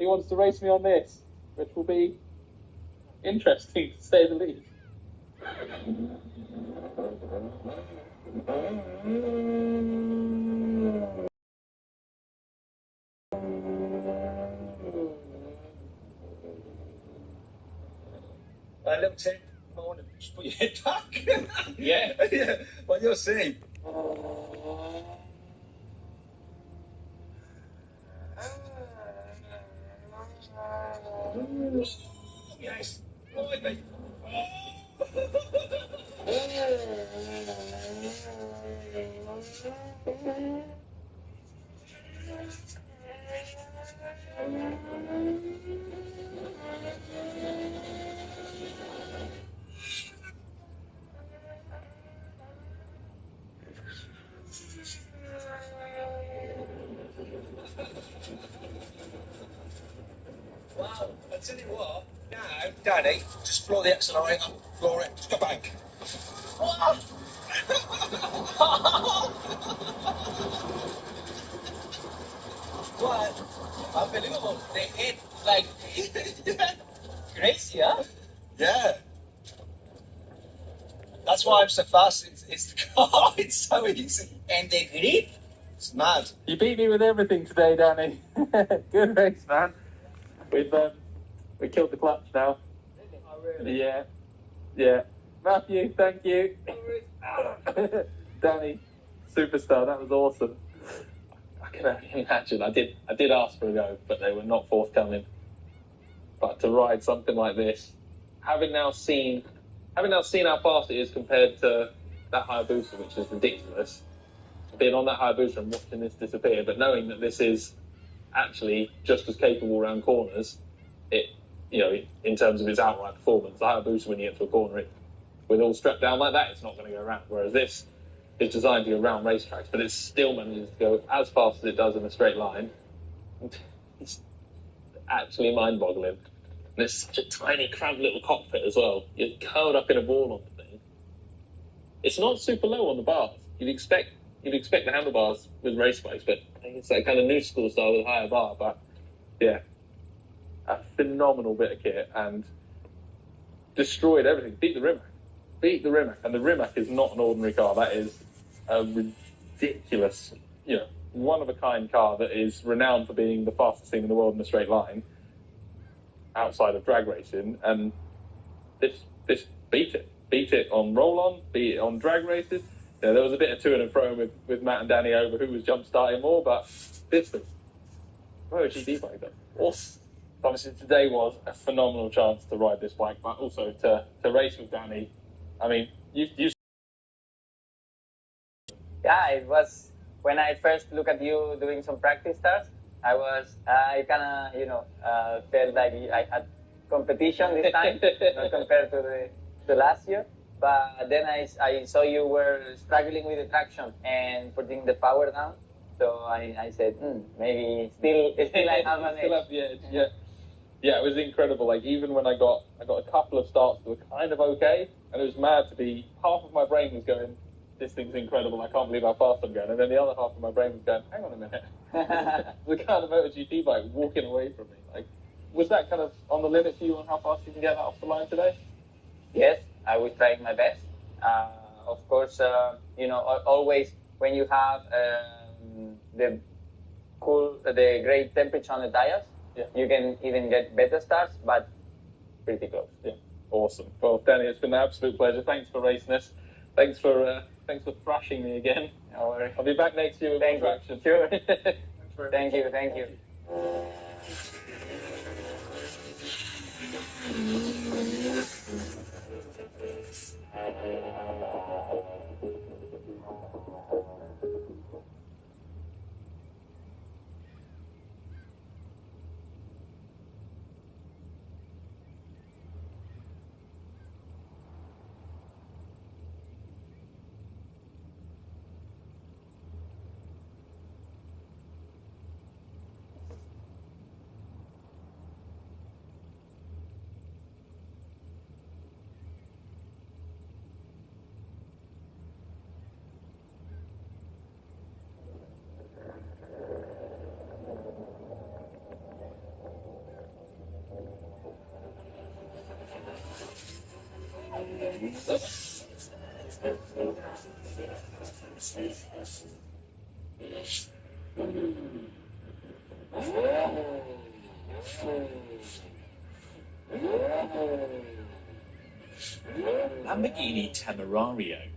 he wants to race me on this, which will be interesting to say the least. Little tip, morning, just put your head back. Yeah. Yeah, well, you'll see. Yes, right, mate. Wow, I tell you what, now, Danny, just floor the accelerator, floor it, just go back. What? Unbelievable. They hit like crazy, huh? Yeah. That's why I'm so fast. It's the car. It's so easy. And the grip, it's mad. You beat me with everything today, Danny. Good race, man. We killed the clutch now. Oh, really? Yeah. Matthew, thank you. Danny, superstar. That was awesome. I can only imagine. I did ask for a go, but they were not forthcoming. But to ride something like this, having now seen how fast it is compared to that Hayabusa, which is ridiculous, being on that Hayabusa and watching this disappear, but knowing that this is actually just as capable around corners, in terms of its outright performance, the Hayabusa, when you get to a corner, with all strapped down like that, it's not going to go around. Whereas this is designed to go around racetracks, but it still manages to go as fast as it does in a straight line. It's actually mind-boggling. And it's such a tiny, cramped little cockpit as well. You're curled up in a ball on the thing. It's not super low on the bars. You'd expect the handlebars with race bikes, but I think it's that kind of new school style with a higher bar. But yeah, a phenomenal bit of kit and destroyed everything. Beat the Rimac, and the Rimac is not an ordinary car. That is a ridiculous, one of a kind car that is renowned for being the fastest thing in the world in a straight line, outside of drag racing, and this beat it on roll-on, beat it on drag races. There was a bit of to and fro with Matt and Danny over who was jump starting more, but this thing, GT bike though, awesome. Obviously today was a phenomenal chance to ride this bike, but also to race with Danny. I mean, you. Yeah, it was when I first looked at you doing some practice starts. I kind of, felt like I had competition this time, not compared to the last year. But then I saw you were struggling with the traction and putting the power down. So I said, maybe still I have an edge. The edge, yeah, it was incredible. Like even when I got a couple of starts that were kind of okay, and it was mad to be. Half of my brain was going, "This thing's incredible. I can't believe how fast I'm going," and then the other half of my brain was going, "Hang on a minute." The kind of MotoGP bike walking away from me. Like, was that kind of on the limit for you on how fast you can get that off the line today? Yes, I was trying my best. Of course, always when you have the great temperature on the tires, you can even get better starts, but pretty close. Yeah, awesome. Well, Danny, it's been an absolute pleasure. Thanks for racing us. Thanks for thrashing me again. No worries. I'll be back next year with Thank more you. traction. Sure. Thank you. Thank you. Lamborghini Temerario.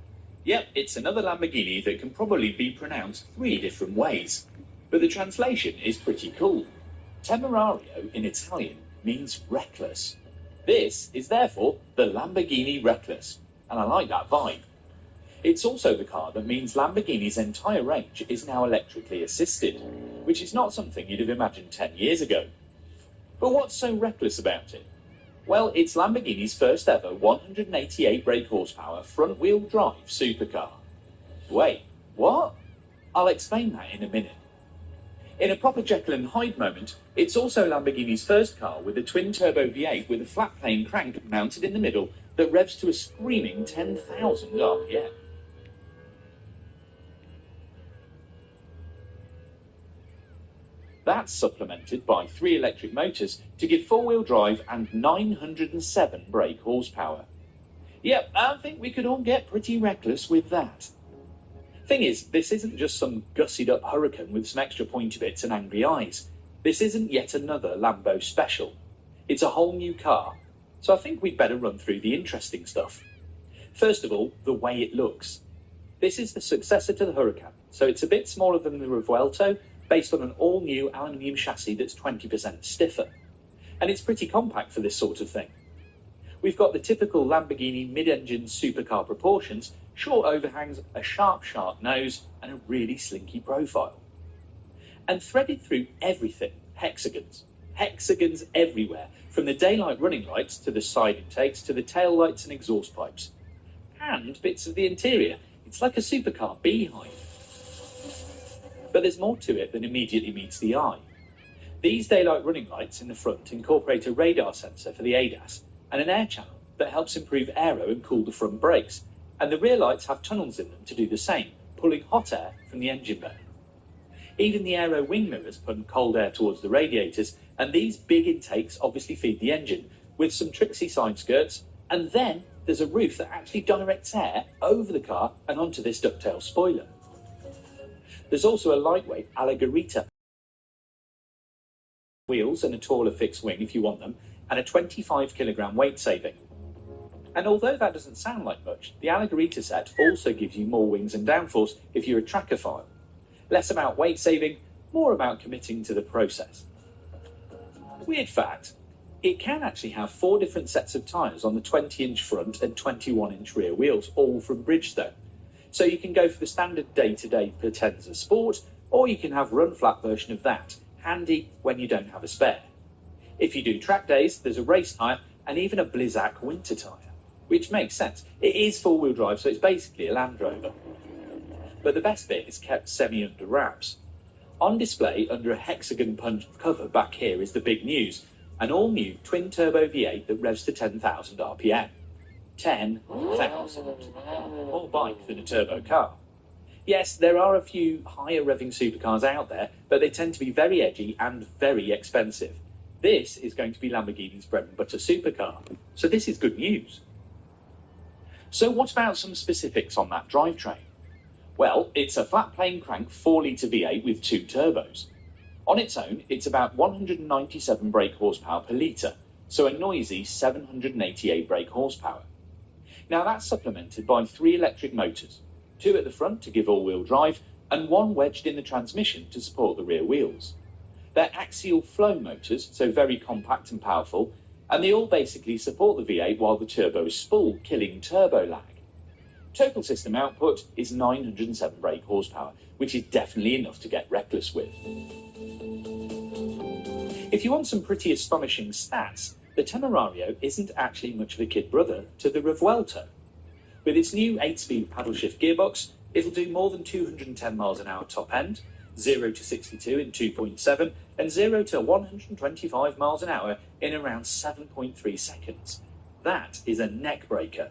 Yep, it's another Lamborghini that can probably be pronounced 3 different ways, but the translation is pretty cool. Temerario in Italian means reckless. This is therefore the Lamborghini Reckless, and I like that vibe. It's also the car that means Lamborghini's entire range is now electrically assisted, which is not something you'd have imagined 10 years ago. But what's so reckless about it? Well, it's Lamborghini's first ever 188 brake horsepower front-wheel drive supercar. Wait, what? I'll explain that in a minute. In a proper Jekyll and Hyde moment, it's also Lamborghini's first car with a twin-turbo V8 with a flat-plane crank mounted in the middle that revs to a screaming 10,000 RPM. That's supplemented by 3 electric motors to give 4-wheel drive and 907 brake horsepower. Yep, I think we could all get pretty reckless with that. Thing is, this isn't just some gussied up Huracan with some extra pointy bits and angry eyes. This isn't yet another Lambo special. It's a whole new car, so I think we'd better run through the interesting stuff. First of all, the way it looks. This is the successor to the Huracan, so it's a bit smaller than the Revuelto, based on an all-new aluminium chassis that's 20% stiffer. And it's pretty compact for this sort of thing. We've got the typical Lamborghini mid-engine supercar proportions, short overhangs, a sharp nose, and a really slinky profile. And threaded through everything, hexagons. Hexagons everywhere, from the daylight running lights to the side intakes to the tail lights and exhaust pipes. And bits of the interior. It's like a supercar beehive. But there's more to it than immediately meets the eye. These daylight running lights in the front incorporate a radar sensor for the ADAS and an air channel that helps improve aero and cool the front brakes, and the rear lights have tunnels in them to do the same, pulling hot air from the engine bay. Even the aero wing mirrors pump cold air towards the radiators, and these big intakes obviously feed the engine, with some tricksy side skirts, and then there's a roof that actually directs air over the car and onto this ducktail spoiler. There's also a lightweight Alligarita wheels and a taller fixed wing if you want them, and a 25 kilogram weight saving. And although that doesn't sound like much, the Alligarita set also gives you more wings and downforce if you're a trackophile. Less about weight saving, more about committing to the process. Weird fact, it can actually have 4 different sets of tyres on the 20-inch front and 21-inch rear wheels, all from Bridgestone. So you can go for the standard day-to-day Potenza Sport, or you can have a run-flat version of that, handy when you don't have a spare. If you do track days, there's a race tyre and even a Blizzak winter tyre, which makes sense. It is 4-wheel drive, so it's basically a Land Rover. But the best bit is kept semi-under wraps. On display under a hexagon punch cover back here is the big news, an all-new twin-turbo V8 that revs to 10,000 RPM. 10,000. More bike than a turbo car. Yes, there are a few higher revving supercars out there, but they tend to be very edgy and very expensive. This is going to be Lamborghini's bread and butter supercar, so this is good news. So what about some specifics on that drivetrain? Well, it's a flat plane crank 4-litre V8 with 2 turbos. On its own, it's about 197 brake horsepower per litre, so a noisy 788 brake horsepower. Now that's supplemented by 3 electric motors, 2 at the front to give all-wheel drive, and 1 wedged in the transmission to support the rear wheels. They're axial flow motors, so very compact and powerful, and they all basically support the V8 while the turbo is spool, killing turbo lag. Total system output is 907 brake horsepower, which is definitely enough to get reckless with. If you want some pretty astonishing stats, the Temerario isn't actually much of a kid brother to the Revuelto. With its new 8-speed paddle shift gearbox, it'll do more than 210 miles an hour top end, 0 to 62 in 2.7, and 0 to 125 miles an hour in around 7.3 seconds. That is a neck breaker.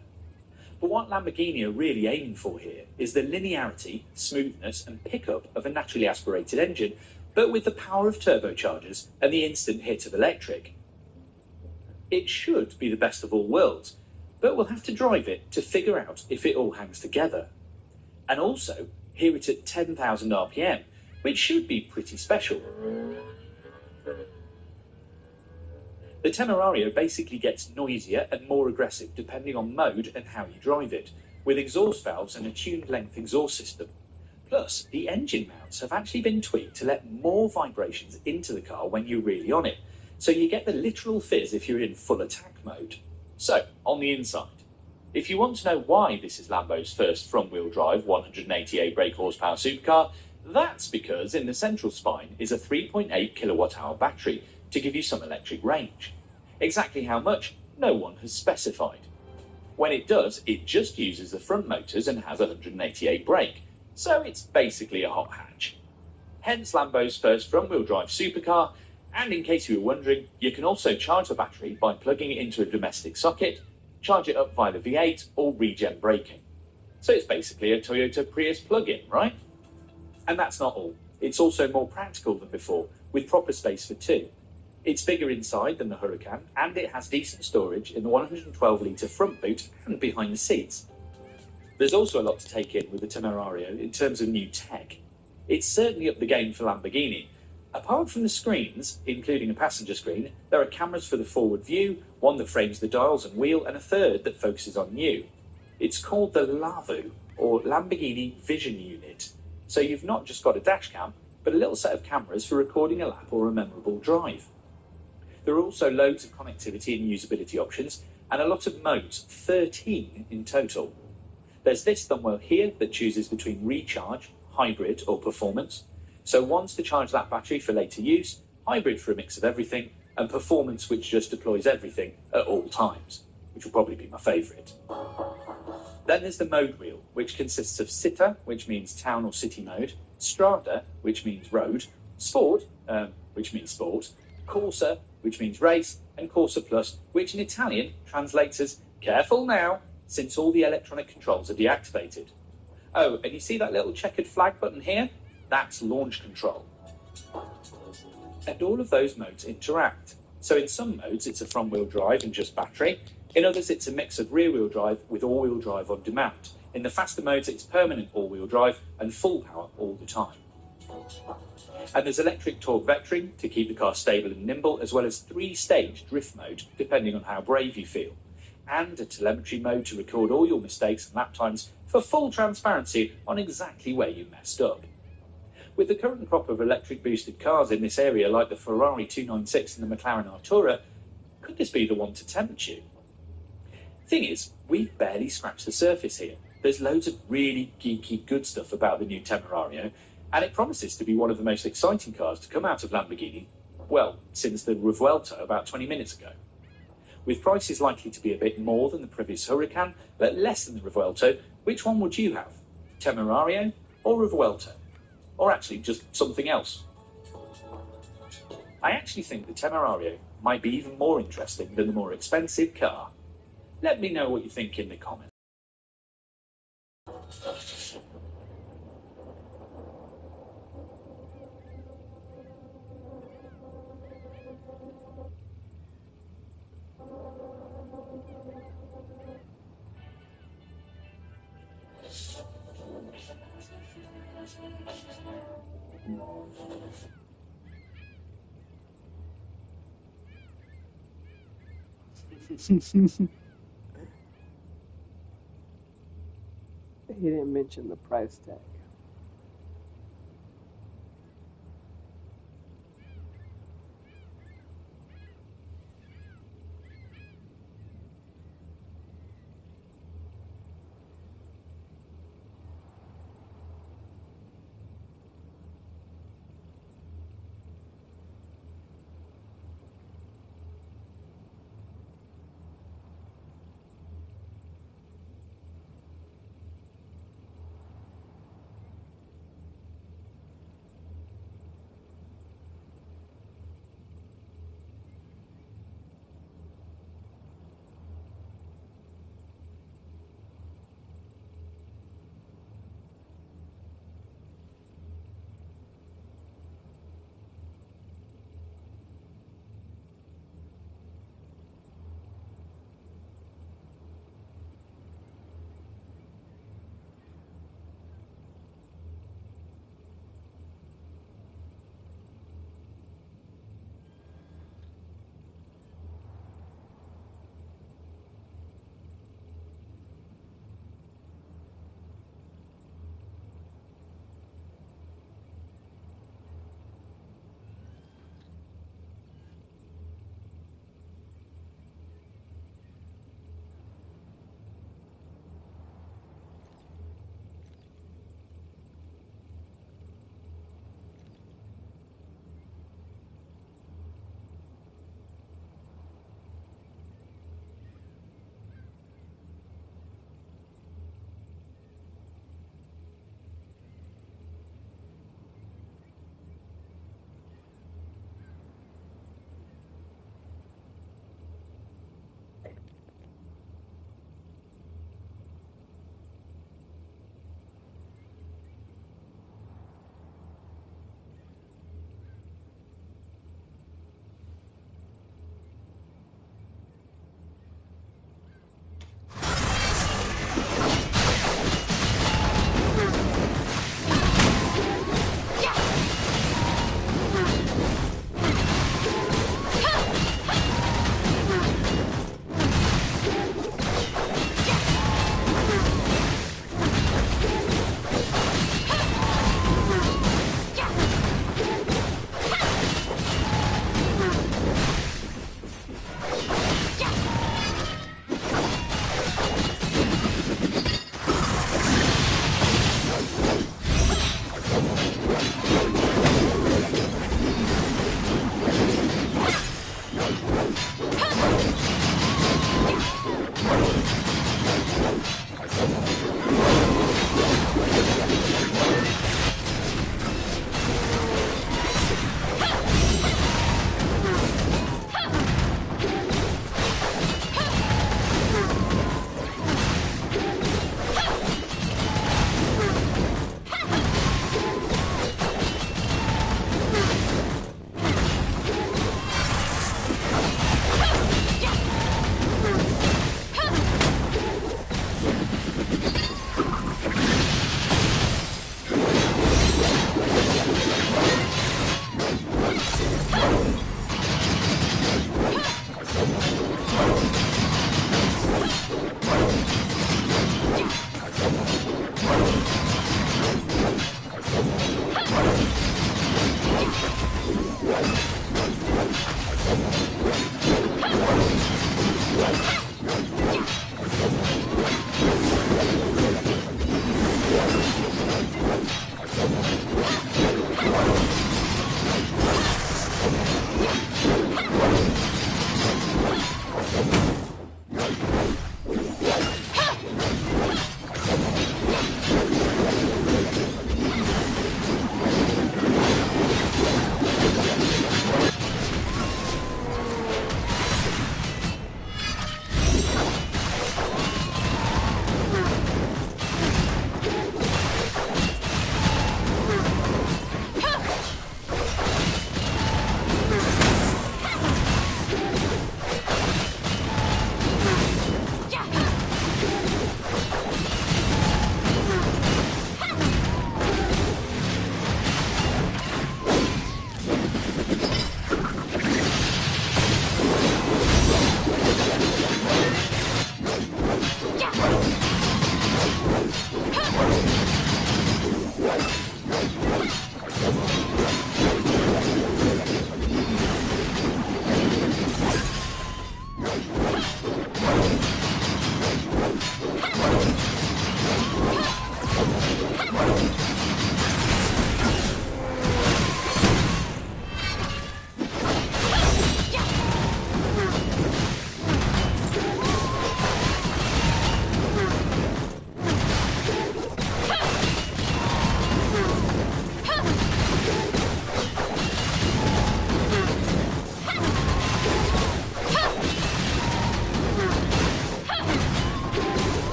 But what Lamborghini are really aiming for here is the linearity, smoothness, and pickup of a naturally aspirated engine, but with the power of turbochargers and the instant hit of electric. It should be the best of all worlds, but we'll have to drive it to figure out if it all hangs together. And also hear it at 10,000 RPM, which should be pretty special. The Temerario basically gets noisier and more aggressive depending on mode and how you drive it, with exhaust valves and a tuned length exhaust system. Plus, the engine mounts have actually been tweaked to let more vibrations into the car when you're really on it, so you get the literal fizz if you're in full attack mode. So, on the inside, if you want to know why this is Lambo's first front-wheel drive 188 brake horsepower supercar, that's because in the central spine is a 3.8 kilowatt-hour battery to give you some electric range. Exactly how much, no one has specified. When it does, it just uses the front motors and has 188 brake, so it's basically a hot hatch. Hence Lambo's first front-wheel drive supercar, and in case you were wondering, you can also charge the battery by plugging it into a domestic socket, charge it up via the V8 or regen braking. So it's basically a Toyota Prius plug-in, right? And that's not all. It's also more practical than before, with proper space for two. It's bigger inside than the Huracan, and it has decent storage in the 112-litre front boot and behind the seats. There's also a lot to take in with the Temerario in terms of new tech. It's certainly up the game for Lamborghini. Apart from the screens, including a passenger screen, there are cameras for the forward view, one that frames the dials and wheel, and a third that focuses on you. It's called the LAVU, or Lamborghini Vision Unit. So you've not just got a dash cam, but a little set of cameras for recording a lap or a memorable drive. There are also loads of connectivity and usability options, and a lot of modes, 13 in total. There's this thumbwheel here that chooses between recharge, hybrid, or performance. So one's to charge that battery for later use, hybrid for a mix of everything, and performance which just deploys everything at all times, which will probably be my favourite. Then there's the mode wheel, which consists of Città, which means town or city mode, Strada, which means road, Sport, which means sport, Corsa, which means race, and Corsa Plus, which in Italian translates as careful now, since all the electronic controls are deactivated. Oh, and you see that little checkered flag button here? That's launch control. And all of those modes interact. So in some modes it's a front-wheel drive and just battery. In others it's a mix of rear-wheel drive with all-wheel drive on demand. In the faster modes it's permanent all-wheel drive and full power all the time. And there's electric torque vectoring to keep the car stable and nimble, as well as 3-stage drift mode, depending on how brave you feel. And a telemetry mode to record all your mistakes and lap times for full transparency on exactly where you messed up. With the current crop of electric boosted cars in this area, like the Ferrari 296 and the McLaren Artura, could this be the one to tempt you? Thing is, we've barely scratched the surface here. There's loads of really geeky good stuff about the new Temerario, and it promises to be one of the most exciting cars to come out of Lamborghini, well, since the Revuelto about 20 minutes ago. With prices likely to be a bit more than the previous Huracan, but less than the Revuelto, which one would you have? Temerario or Revuelto? Or actually just something else? I actually think the Temerario might be even more interesting than the more expensive car. Let me know what you think in the comments. He didn't mention the price tag.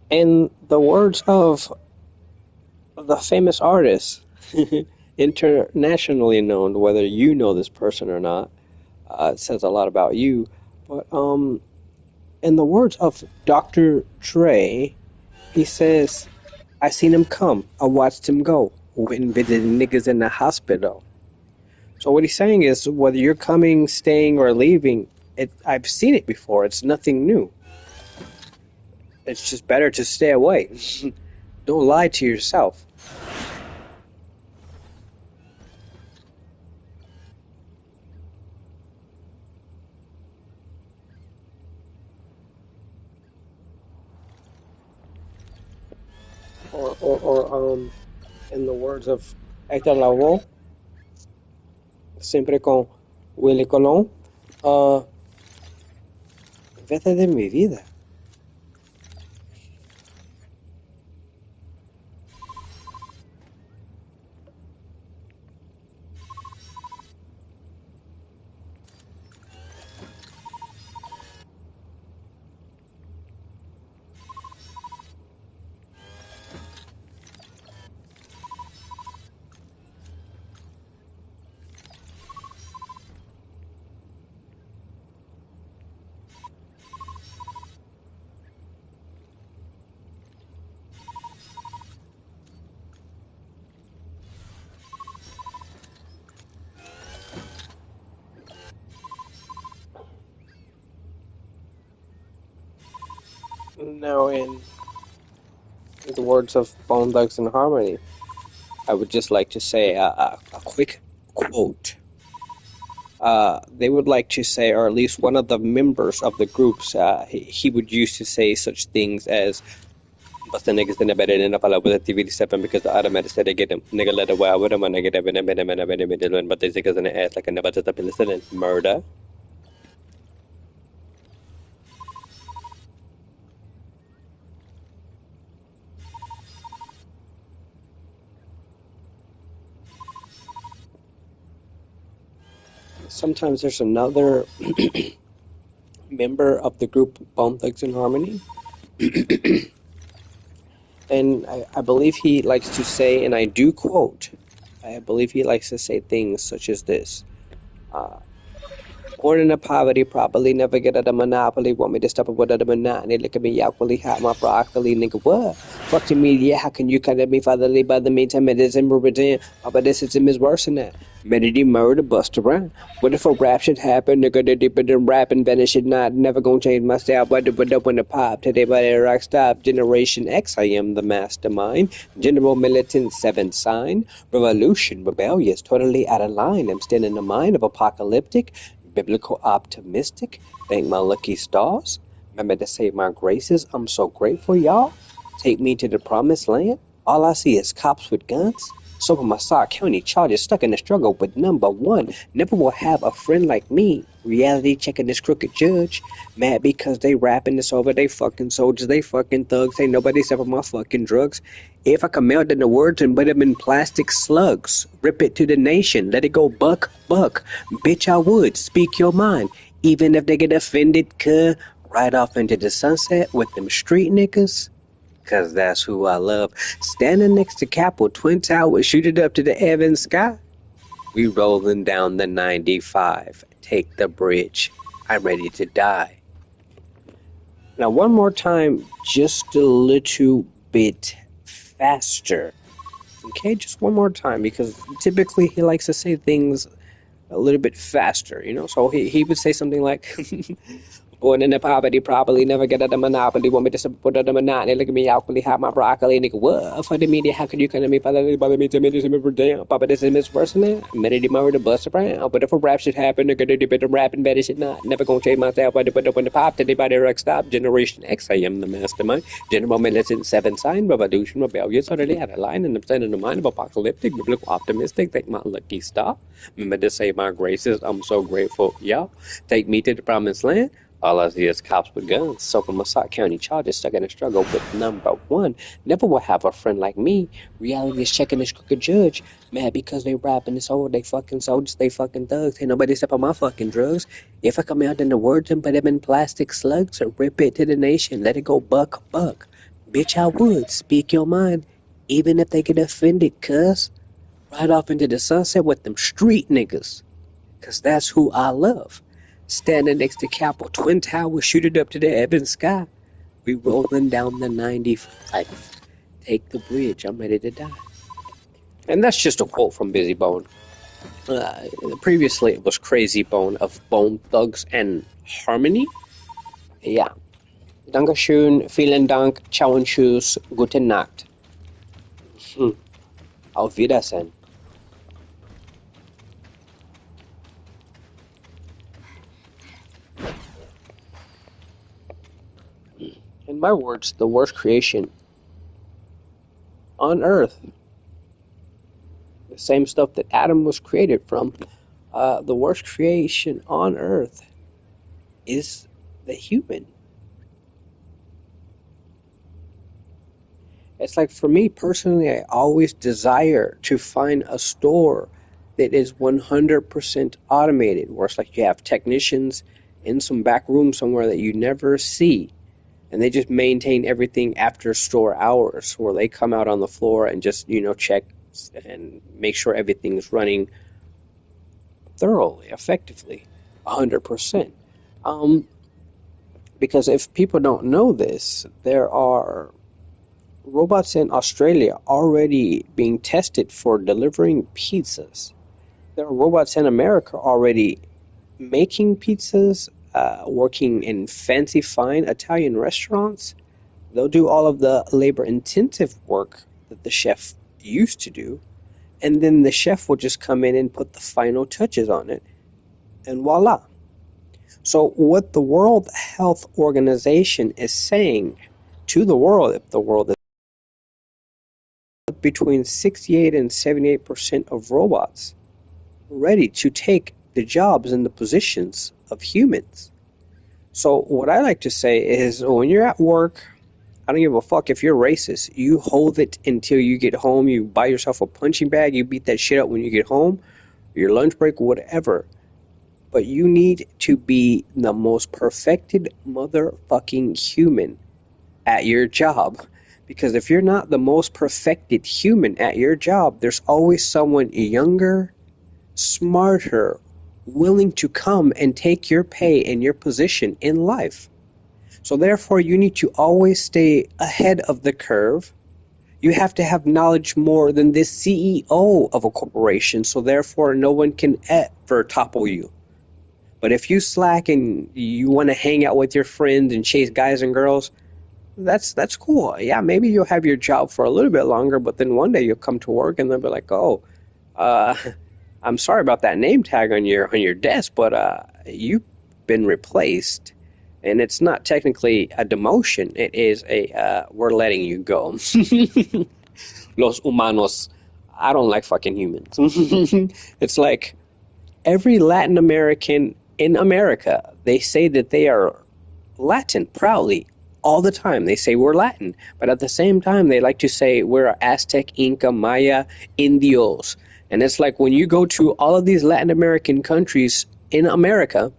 In the words of the famous artist, internationally known, whether you know this person or not, it says a lot about you. But in the words of Dr. Dre, he says, "I seen him come, I watched him go. Went and visited niggas in the hospital." So what he's saying is, whether you're coming, staying, or leaving, I've seen it before. It's nothing new. It's just better to stay away. Don't lie to yourself. Or in the words of Héctor Lavoe, siempre con Willie Colón, vete de mi vida. Now, in the words of Bone Thugs and Harmony, I would just like to say a quick quote. They would like to say, or at least one of the members of the groups, he would used to say such things as, "Basta niggas in the bed and up with the TV7 because the automatic said they get them. Nigga let it wild with them, and nigga that been but they niggas in the ass like a never just up in listening. Murder." Sometimes there's another member of the group Bone Thugs and Harmony. And I believe he likes to say, and I do quote, I believe he likes to say things such as this. Born in a poverty, probably never get at a monopoly. Want me to stop it with a monotony? Look at me, equally hot, my broccoli, nigga. What? Fuck the media, how can you cut at me fatherly by the meantime? It is in Meridian. But this is worse than that. Medity murder, bust around. What if a rap should happen? Nigga, they deeper than rapping, vanish it not. Never gonna change my style. But up when the pop today by the rock stop. Generation X, I am the mastermind. General Militant 7 sign. Revolution, rebellious, totally out of line. I'm still in the mind of apocalyptic. Biblical optimistic, thank my lucky stars. Remember to say my graces, I'm so grateful, y'all. Take me to the promised land. All I see is cops with guns. So for my Sauk County charges stuck in the struggle with number one. Never will have a friend like me. Reality checking this crooked judge. Mad because they rapping this over. They fucking soldiers, they fucking thugs. Ain't nobody except for my fucking drugs. If I can melt in the words and put them in plastic slugs. Rip it to the nation. Let it go buck, buck. Bitch, I would. Speak your mind. Even if they get offended, cuh. Right off into the sunset with them street niggas. Cause that's who I love. Standing next to Capitol Twin Towers, shoot it up to the heaven sky. We rolling down the 95. Take the bridge. I'm ready to die. Now one more time, just a little bit faster. Okay, just one more time, because typically he likes to say things a little bit faster, you know? So he would say something like, born in a poverty, probably never get at a monopoly. Want me to support the monotony? Look at me, equally hot, my broccoli, nigga. What? For the media, how can you come to me? Bother me to me, just remember damn. Papa, this is Miss Person. Medity murder, bust around. But if a rap should happen, nigga, they better rap and better shit not. Never gonna change myself. But put up when the pop, today by the rock stop. Generation X, I am the mastermind. General Militant 7 sign, revolution, rebellious, utterly out of line, and I'm standing in the mind of apocalyptic, biblical optimistic. Thank my lucky star. Remember to say my graces. I'm so grateful, y'all. Take me to the promised land. All I see is cops with guns. So from Sauk County charges stuck in a struggle with number one. Never will have a friend like me. Reality is checking this crooked judge. Mad because they rapping this over. They fucking soldiers, they fucking thugs. Ain't nobody except for my fucking drugs. If I come out in the words and put them in plastic slugs or rip it to the nation, let it go buck, buck. Bitch, I would. Speak your mind. Even if they get offended, cuz. Right off into the sunset with them street niggas. Cause that's who I love. Standing next to Capitol Twin Towers, shoot it up to the ebon sky. We rolling down the 95. Take the bridge, I'm ready to die. And that's just a quote from Busy Bone. Previously, it was Crazy Bone of Bone Thugs and Harmony. Yeah. Dankeschön, vielen Dank, ciao und tschüss, gute Nacht. Auf Wiedersehen. In my words, the worst creation on Earth. The same stuff that Adam was created from. The worst creation on Earth is the human. It's like, for me personally, I always desire to find a store that is 100% automated, where it's like you have technicians in some back room somewhere that you never see, and they just maintain everything after store hours, where they come out on the floor and just, check and make sure everything is running thoroughly, effectively, 100%. Because if people don't know this, there are robots in Australia already being tested for delivering pizzas. There are robots in America already making pizzas, working in fancy, fine Italian restaurants. They'll do all of the labor-intensive work that the chef used to do, and then the chef will just come in and put the final touches on it, and voila. So what the World Health Organization is saying to the world, if the world is between 68 and 78% of robots ready to take the jobs and the positions of humans. So what I like to say is, when you're at work, I don't give a fuck if you're racist. You hold it until you get home. You buy yourself a punching bag. You beat that shit up when you get home, your lunch break, whatever. But you need to be the most perfected motherfucking human at your job. Because if you're not the most perfected human at your job, there's always someone younger, smarter, willing to come and take your pay and your position in life. So therefore, you need to always stay ahead of the curve. You have to have knowledge more than the CEO of a corporation, so therefore no one can ever topple you. But if you slack and you want to hang out with your friends and chase guys and girls, that's cool. Yeah, maybe you'll have your job for a little bit longer, but then one day you'll come to work and they'll be like, "Oh, I'm sorry about that name tag on your desk, but you've been replaced." And it's not technically a demotion. It is we're letting you go. Los humanos. I don't like fucking humans. It's like every Latin American in America, they say that they are Latin proudly all the time. They say we're Latin. But at the same time, they like to say we're Aztec, Inca, Maya, Indios. And it's like when you go to all of these Latin American countries in America,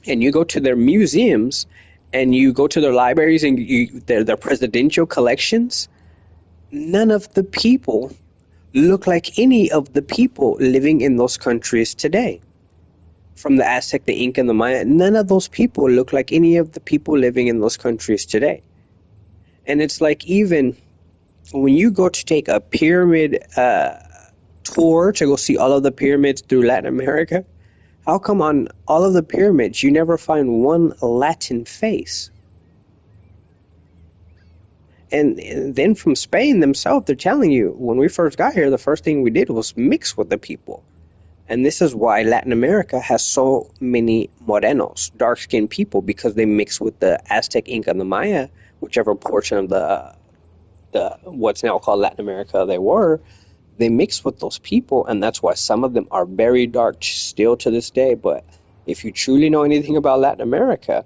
and you go to their museums, and you go to their libraries, and their presidential collections, none of the people look like any of the people living in those countries today. From the Aztec, the Inca, and the Maya, none of those people look like any of the people living in those countries today. And it's like, even when you go to take a pyramid tour to go see all of the pyramids through Latin America, how come on all of the pyramids you never find one Latin face? And then from Spain themselves, they're telling you, when we first got here, the first thing we did was mix with the people. And this is why Latin America has so many morenos, dark-skinned people, because they mix with the Aztec, Inca, and the Maya, whichever portion of the what's now called Latin America they were. They mix with those people, and that's why some of them are very dark still to this day. But if you truly know anything about Latin America,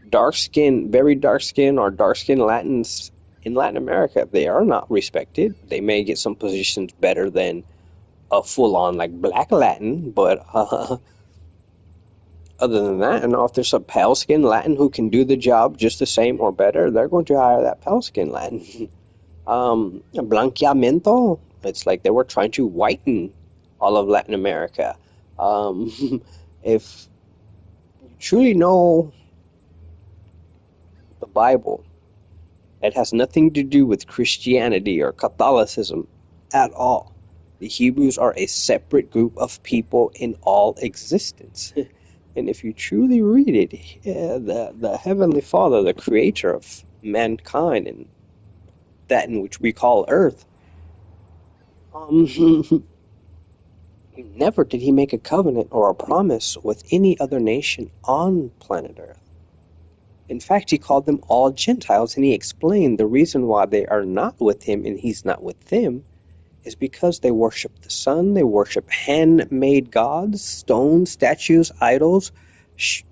dark skin, very dark skin, or dark skin Latins in Latin America, they are not respected. They may get some positions better than a full-on like black Latin, but other than that, and if there's a pale skin Latin who can do the job just the same or better, they're going to hire that pale skin Latin. Blanqueamiento, it's like they were trying to whiten all of Latin America. If you truly know the Bible, it has nothing to do with Christianity or Catholicism at all. The Hebrews are a separate group of people in all existence. And if you truly read it, the Heavenly Father, the creator of mankind and that in which we call Earth, never did he make a covenant or a promise with any other nation on planet Earth. In fact, he called them all Gentiles, and he explained the reason why they are not with him and he's not with them is because they worship the sun, they worship handmade gods, stones, statues, idols.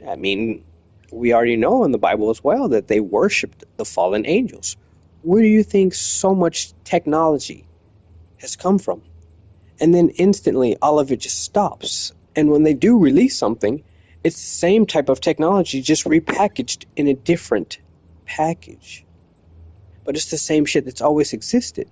I mean, we already know in the Bible as well that they worshipped the fallen angels. Where do you think so much technology has come from? And then instantly, all of it just stops. And when they do release something, it's the same type of technology, just repackaged in a different package. But it's the same shit that's always existed.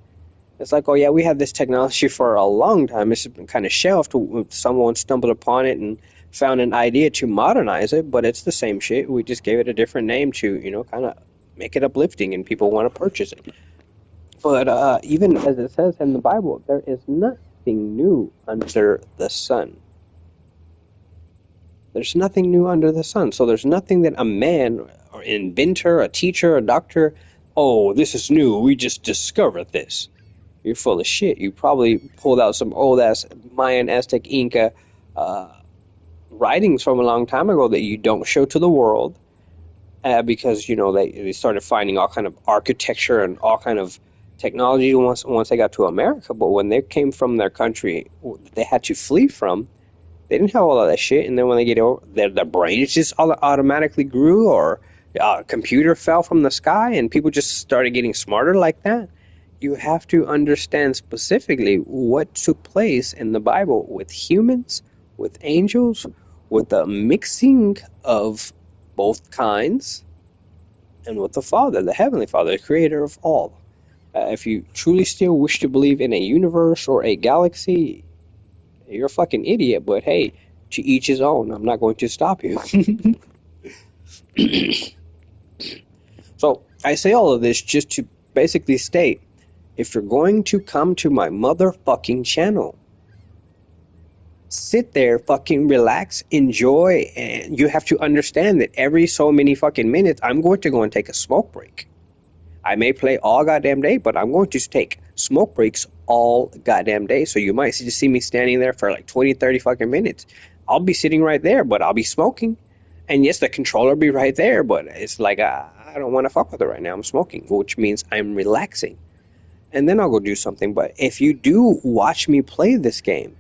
It's like, oh yeah, we had this technology for a long time. It's been kind of shelved. Someone stumbled upon it and found an idea to modernize it, but it's the same shit. We just gave it a different name to, kind of make it uplifting and people want to purchase it. But even as it says in the Bible, there is nothing new under the sun. There's nothing new under the sun. So there's nothing that a man or inventor, a teacher, a doctor, oh, this is new, we just discovered this. You're full of shit. You probably pulled out some old-ass Mayan, Aztec, Inca writings from a long time ago that you don't show to the world because, they started finding all kind of architecture and all kind of technology once they got to America. But when they came from their country they had to flee from, they didn't have all of that shit. And then when they get over, their brains just automatically grew, or a computer fell from the sky and people just started getting smarter like that. You have to understand specifically what took place in the Bible with humans, with angels, with the mixing of both kinds, and with the Father, the Heavenly Father, the creator of all. If you truly still wish to believe in a universe or a galaxy, you're a fucking idiot, but hey, to each his own. I'm not going to stop you. So, I say all of this just to basically state, if you're going to come to my motherfucking channel, sit there, fucking relax, enjoy, and you have to understand that every so many fucking minutes, I'm going to go and take a smoke break. I may play all goddamn day, but I'm going to take smoke breaks all goddamn day. So you might just see me standing there for like 20, 30 fucking minutes. I'll be sitting right there, but I'll be smoking. And yes, the controller will be right there, but it's like, I don't want to fuck with it right now. I'm smoking, which means I'm relaxing. And then I'll go do something. But if you do watch me play this game,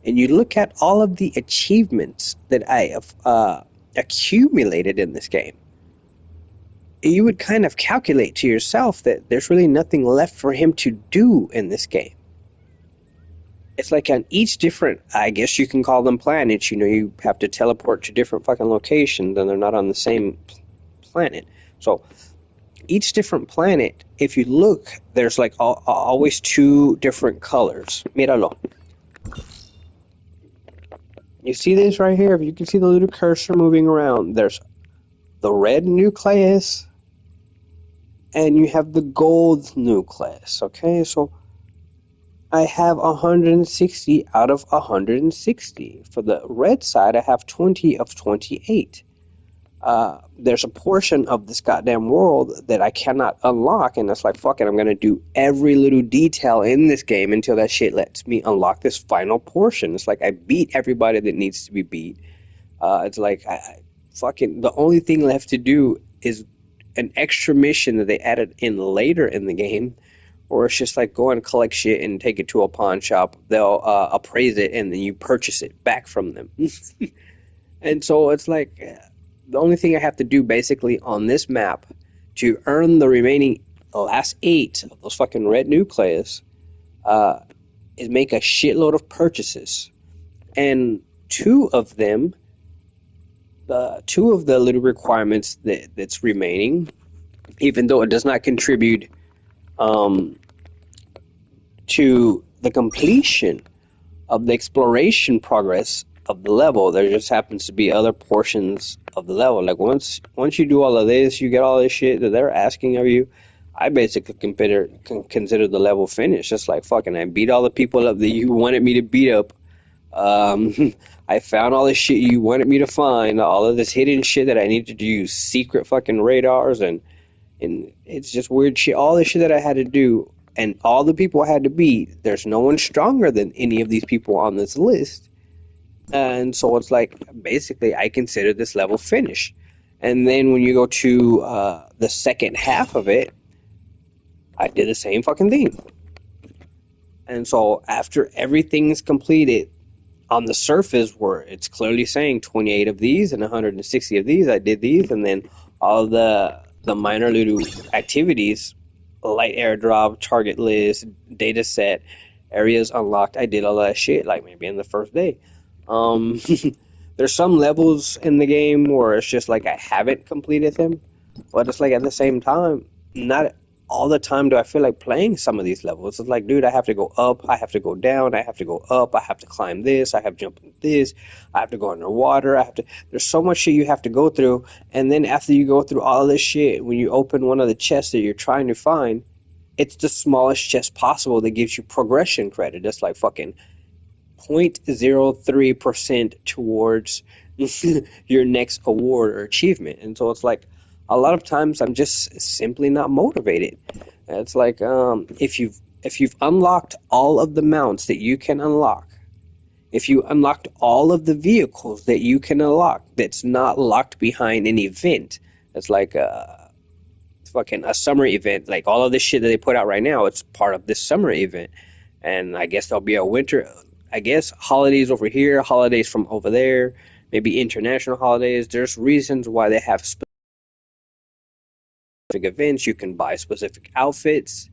and you look at all of the achievements that I have accumulated in this game, you would kind of calculate to yourself that there's really nothing left for him to do in this game. It's like on each different, I guess you can call them planets, you have to teleport to different fucking locations and they're not on the same planet. So each different planet, if you look, there's like always two different colors. Míralo. You see this right here? If you can see the little cursor moving around, there's the red nucleus and you have the gold nucleus. Okay, so I have 160 out of 160. For the red side, I have 20 of 28. There's a portion of this goddamn world that I cannot unlock, and it's like, fuck it, I'm going to do every little detail in this game until that shit lets me unlock this final portion. It's like I beat everybody that needs to be beat. It's like, the only thing left to do is an extra mission that they added in later in the game, or it's just like go and collect shit and take it to a pawn shop. They'll appraise it, and then you purchase it back from them. And so it's like, the only thing I have to do basically on this map to earn the remaining last 8 of those fucking red nucleus is make a shitload of purchases. And 2 of them two of the little requirements that's remaining, even though it does not contribute to the completion of the exploration progress of the level. There just happens to be other portions of the level. Like once you do all of this, you get all this shit that they're asking of you. I basically consider the level finished. Just like fucking, I beat all the people up that you wanted me to beat up. I found all this shit you wanted me to find. All of this hidden shit that I needed to use secret fucking radars and it's just weird shit. All the shit that I had to do and all the people I had to beat. There's no one stronger than any of these people on this list. And so it's like, basically, I consider this level finished. And then when you go to the second half of it, I did the same fucking thing. And so after everything's completed, on the surface where it's clearly saying 28 of these and 160 of these, I did these. And then all the minor little activities, light airdrop, target list, data set, areas unlocked, I did all that shit, like maybe in the first day. There's some levels in the game where it's just like I haven't completed them, but it's like at the same time, not all the time do I feel like playing some of these levels. It's like, dude, I have to go up, I have to go down, I have to go up, I have to climb this, I have to jump this, I have to go underwater, there's so much shit you have to go through, and then after you go through all of this shit, when you open one of the chests that you're trying to find, it's the smallest chest possible that gives you progression credit. That's like fucking 0.03% towards your next award or achievement. And so it's like a lot of times I'm just simply not motivated. It's like if you've unlocked all of the mounts that you can unlock, if you unlocked all of the vehicles that you can unlock that's not locked behind an event, it's like fucking a summer event, like all of this shit that they put out right now, it's part of this summer event. And I guess there'll be a winter, I guess holidays over here, holidays from over there, maybe international holidays. There's reasons why they have specific events. You can buy specific outfits,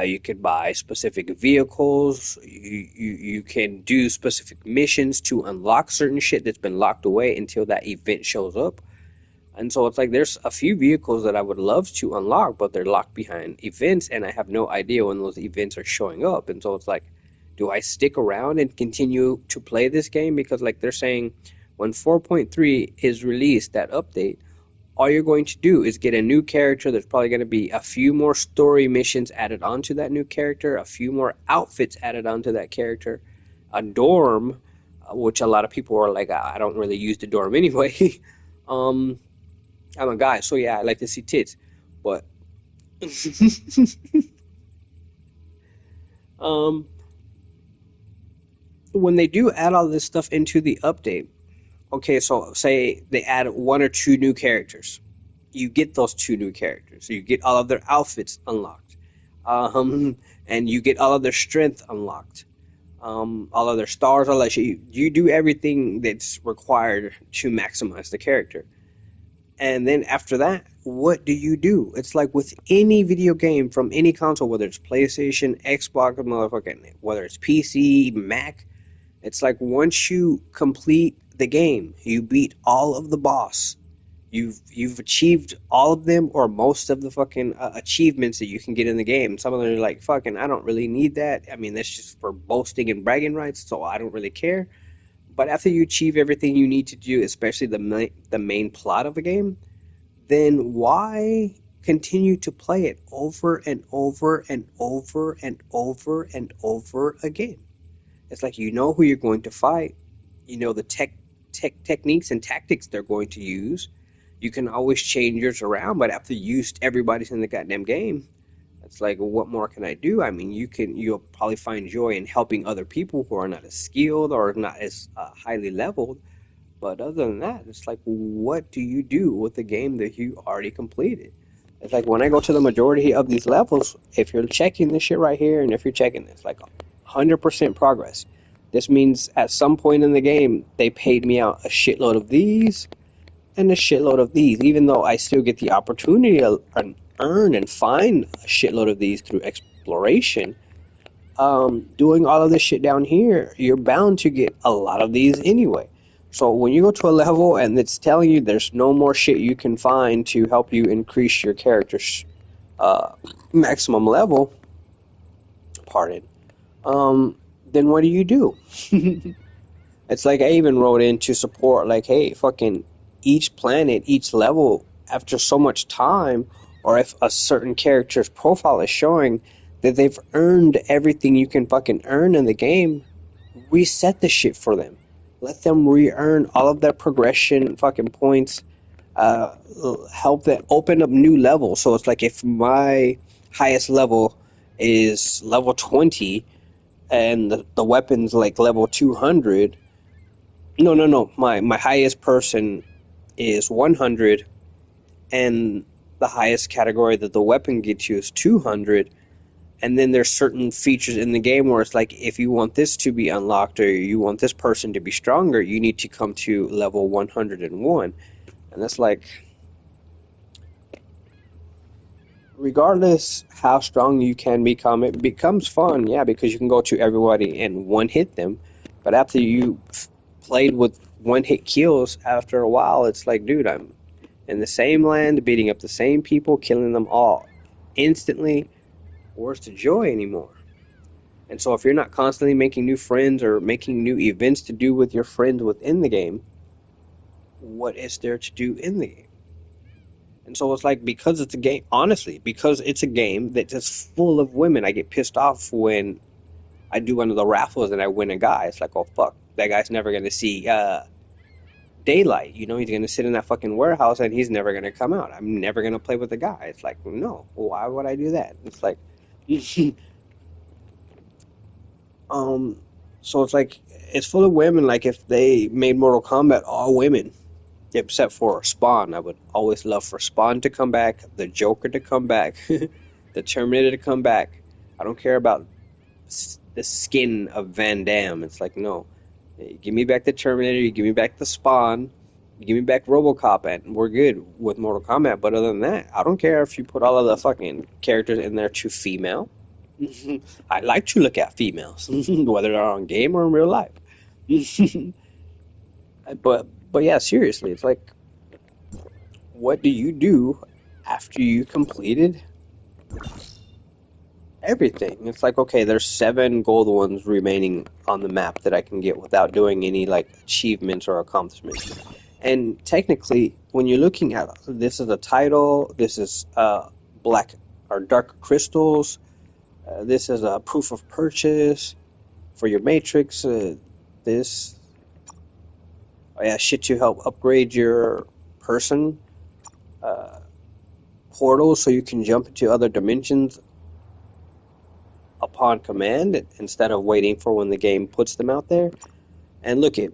you can buy specific vehicles, you can do specific missions to unlock certain shit that's been locked away until that event shows up. And so it's like there's a few vehicles that I would love to unlock, but they're locked behind events, and I have no idea when those events are showing up. And so it's like, do I stick around and continue to play this game? Because like they're saying, when 4.3 is released, that update, all you're going to do is get a new character. There's probably going to be a few more story missions added onto that new character, a few more outfits added onto that character, a dorm, which a lot of people are like, I don't really use the dorm anyway. I'm a guy, so yeah, I like to see tits, but when they do add all this stuff into the update, okay, so say they add one or two new characters, you get those two new characters, you get all of their outfits unlocked, and you get all of their strength unlocked, all of their stars, all that shit. You do everything that's required to maximize the character. And then after that, what do you do? It's like with any video game from any console, whether it's PlayStation, Xbox, motherfucking, whether it's PC, Mac, it's like once you complete the game, you beat all of the boss, you've achieved all of them or most of the fucking achievements that you can get in the game. Some of them are like, fucking, I don't really need that. I mean, that's just for boasting and bragging rights, so I don't really care. But after you achieve everything you need to do, especially the main plot of a game, then why continue to play it over and over and over and over and over again? It's like, you know who you're going to fight, you know the techniques and tactics they're going to use. You can always change yours around, but after you used everybody's in the goddamn game, it's like, well, what more can I do? I mean, you'll probably find joy in helping other people who are not as skilled or not as highly leveled. But other than that, it's like, what do you do with the game that you already completed? It's like when I go to the majority of these levels, if you're checking this shit right here, and if you're checking this, like 100% progress. This means at some point in the game, they paid me out a shitload of these and a shitload of these, even though I still get the opportunity to earn and find a shitload of these through exploration. Doing all of this shit down here, you're bound to get a lot of these anyway. So when you go to a level and it's telling you there's no more shit you can find to help you increase your character's maximum level, pardon, then what do? It's like I even wrote in to support, like, hey, fucking each planet, each level, after so much time, or if a certain character's profile is showing that they've earned everything you can fucking earn in the game, reset the shit for them. Let them re-earn all of their progression fucking points. Help them open up new levels. So it's like if my highest level is level 20 and the weapon's like level 200. No. My highest person is 100 and the highest category that the weapon gets you is 200. And then there's certain features in the game where it's like, if you want this to be unlocked or you want this person to be stronger, you need to come to level 101. And that's like, regardless how strong you can become, it becomes fun, yeah, because you can go to everybody and one-hit them. But after you played with one-hit kills, after a while, it's like, dude, I'm in the same land, beating up the same people, killing them all instantly. Where's the joy anymore? And so if you're not constantly making new friends or making new events to do with your friends within the game, what is there to do in the game? And so it's like, because it's a game, honestly, because it's a game that's just full of women, I get pissed off when I do one of the raffles and I win a guy. It's like, oh fuck, that guy's never going to see daylight. You know, he's going to sit in that fucking warehouse and he's never going to come out. I'm never going to play with the guy. It's like, no, why would I do that? It's like, so it's like, it's full of women. Like if they made Mortal Kombat all women, except for Spawn. I would always love for Spawn to come back, the Joker to come back, the Terminator to come back. I don't care about the skin of Van Damme. It's like, no, you give me back the Terminator, you give me back the Spawn, you give me back RoboCop, and we're good with Mortal Kombat. But other than that, I don't care if you put all of the fucking characters in there to female. I like to look at females, whether they're on game or in real life. But yeah, seriously, it's like, what do you do after you completed everything? It's like, okay, there's 7 gold ones remaining on the map that I can get without doing any like achievements or accomplishments. And technically, when you're looking at this is a title, this is black or dark crystals, this is a proof of purchase for your matrix. This. Oh yeah, shit to help upgrade your person. Portals so you can jump into other dimensions upon command instead of waiting for when the game puts them out there. And look at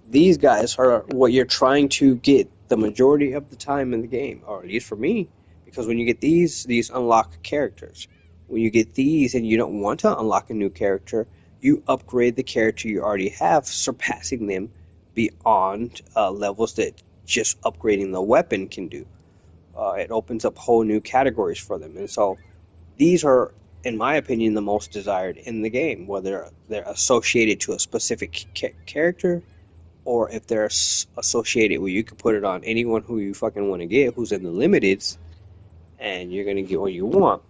these guys are what you're trying to get the majority of the time in the game, or at least for me, because when you get these unlock characters. When you get these and you don't want to unlock a new character, you upgrade the character you already have, surpassing them beyond levels that just upgrading the weapon can do. It opens up whole new categories for them. And so these are, in my opinion, the most desired in the game, whether they're associated to a specific character or if they're associated where you can put it on anyone who you fucking want to get, who's in the limiteds, and you're going to get what you want.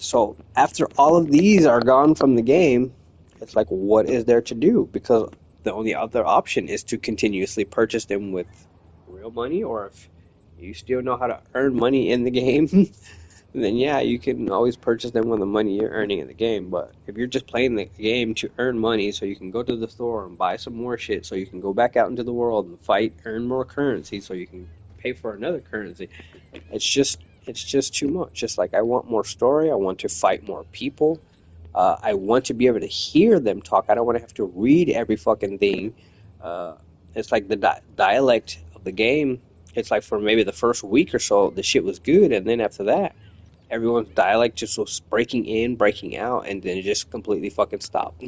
So after all of these are gone from the game, it's like, what is there to do? Because the only other option is to continuously purchase them with real money, or if you still know how to earn money in the game, then yeah, you can always purchase them with the money you're earning in the game. But if you're just playing the game to earn money so you can go to the store and buy some more shit so you can go back out into the world and fight, earn more currency so you can pay for another currency, it's just too much. Just like, I want more story, I want to fight more people, I want to be able to hear them talk. I don't want to have to read every fucking thing. It's like the dialect of the game. It's like for maybe the first week or so, the shit was good, and then after that, everyone's dialect just was breaking in, breaking out, and then it just completely fucking stopped.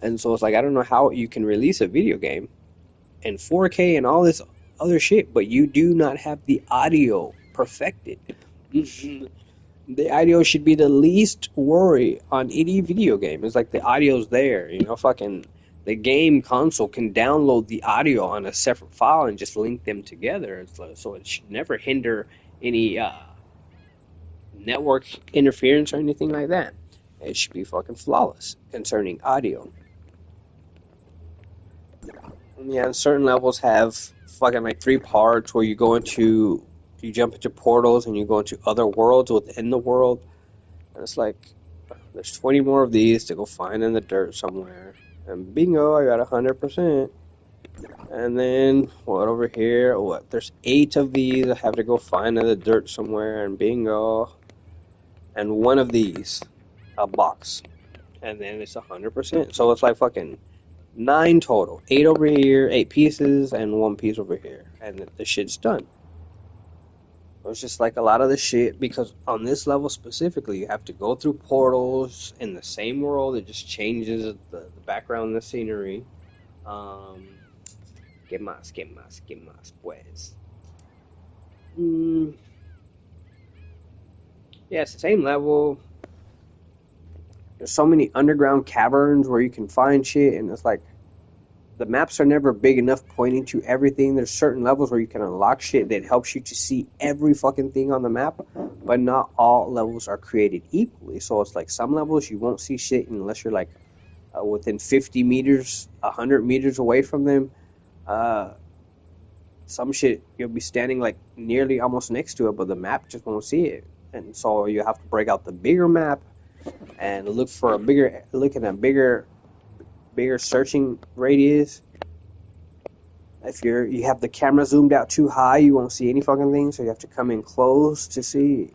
And so it's like, I don't know how you can release a video game in 4K and all this other shit, but you do not have the audio perfected. The audio should be the least worry on any video game. It's like the audio's there, fucking the game console can download the audio on a separate file and just link them together. So it should never hinder any network interference or anything like that. It should be fucking flawless concerning audio. Yeah, certain levels have fucking like 3 parts where you jump into portals and you go into other worlds within the world. And it's like, there's 20 more of these to go find in the dirt somewhere. And bingo, I got 100%. And then, what over here? There's 8 of these I have to go find in the dirt somewhere. And bingo. And 1 of these, a box. And then it's 100%. So it's like fucking 9 total. 8 over here, 8 pieces, and 1 piece over here. And the shit's done. It's just like a lot of the shit, because on this level specifically, you have to go through portals in the same world. It just changes the background and the scenery. Que más, pues. Yeah, it's the same level. There's so many underground caverns where you can find shit, and it's like, the maps are never big enough pointing to everything. There's certain levels where you can unlock shit that helps you to see every fucking thing on the map, but not all levels are created equally. So it's like some levels you won't see shit unless you're like within 50 meters, 100 meters away from them. Some shit you'll be standing like nearly almost next to it, but the map just won't see it. And so you have to break out the bigger map and look at a bigger searching radius. If you have the camera zoomed out too high, you won't see any fucking thing, so you have to come in close to see.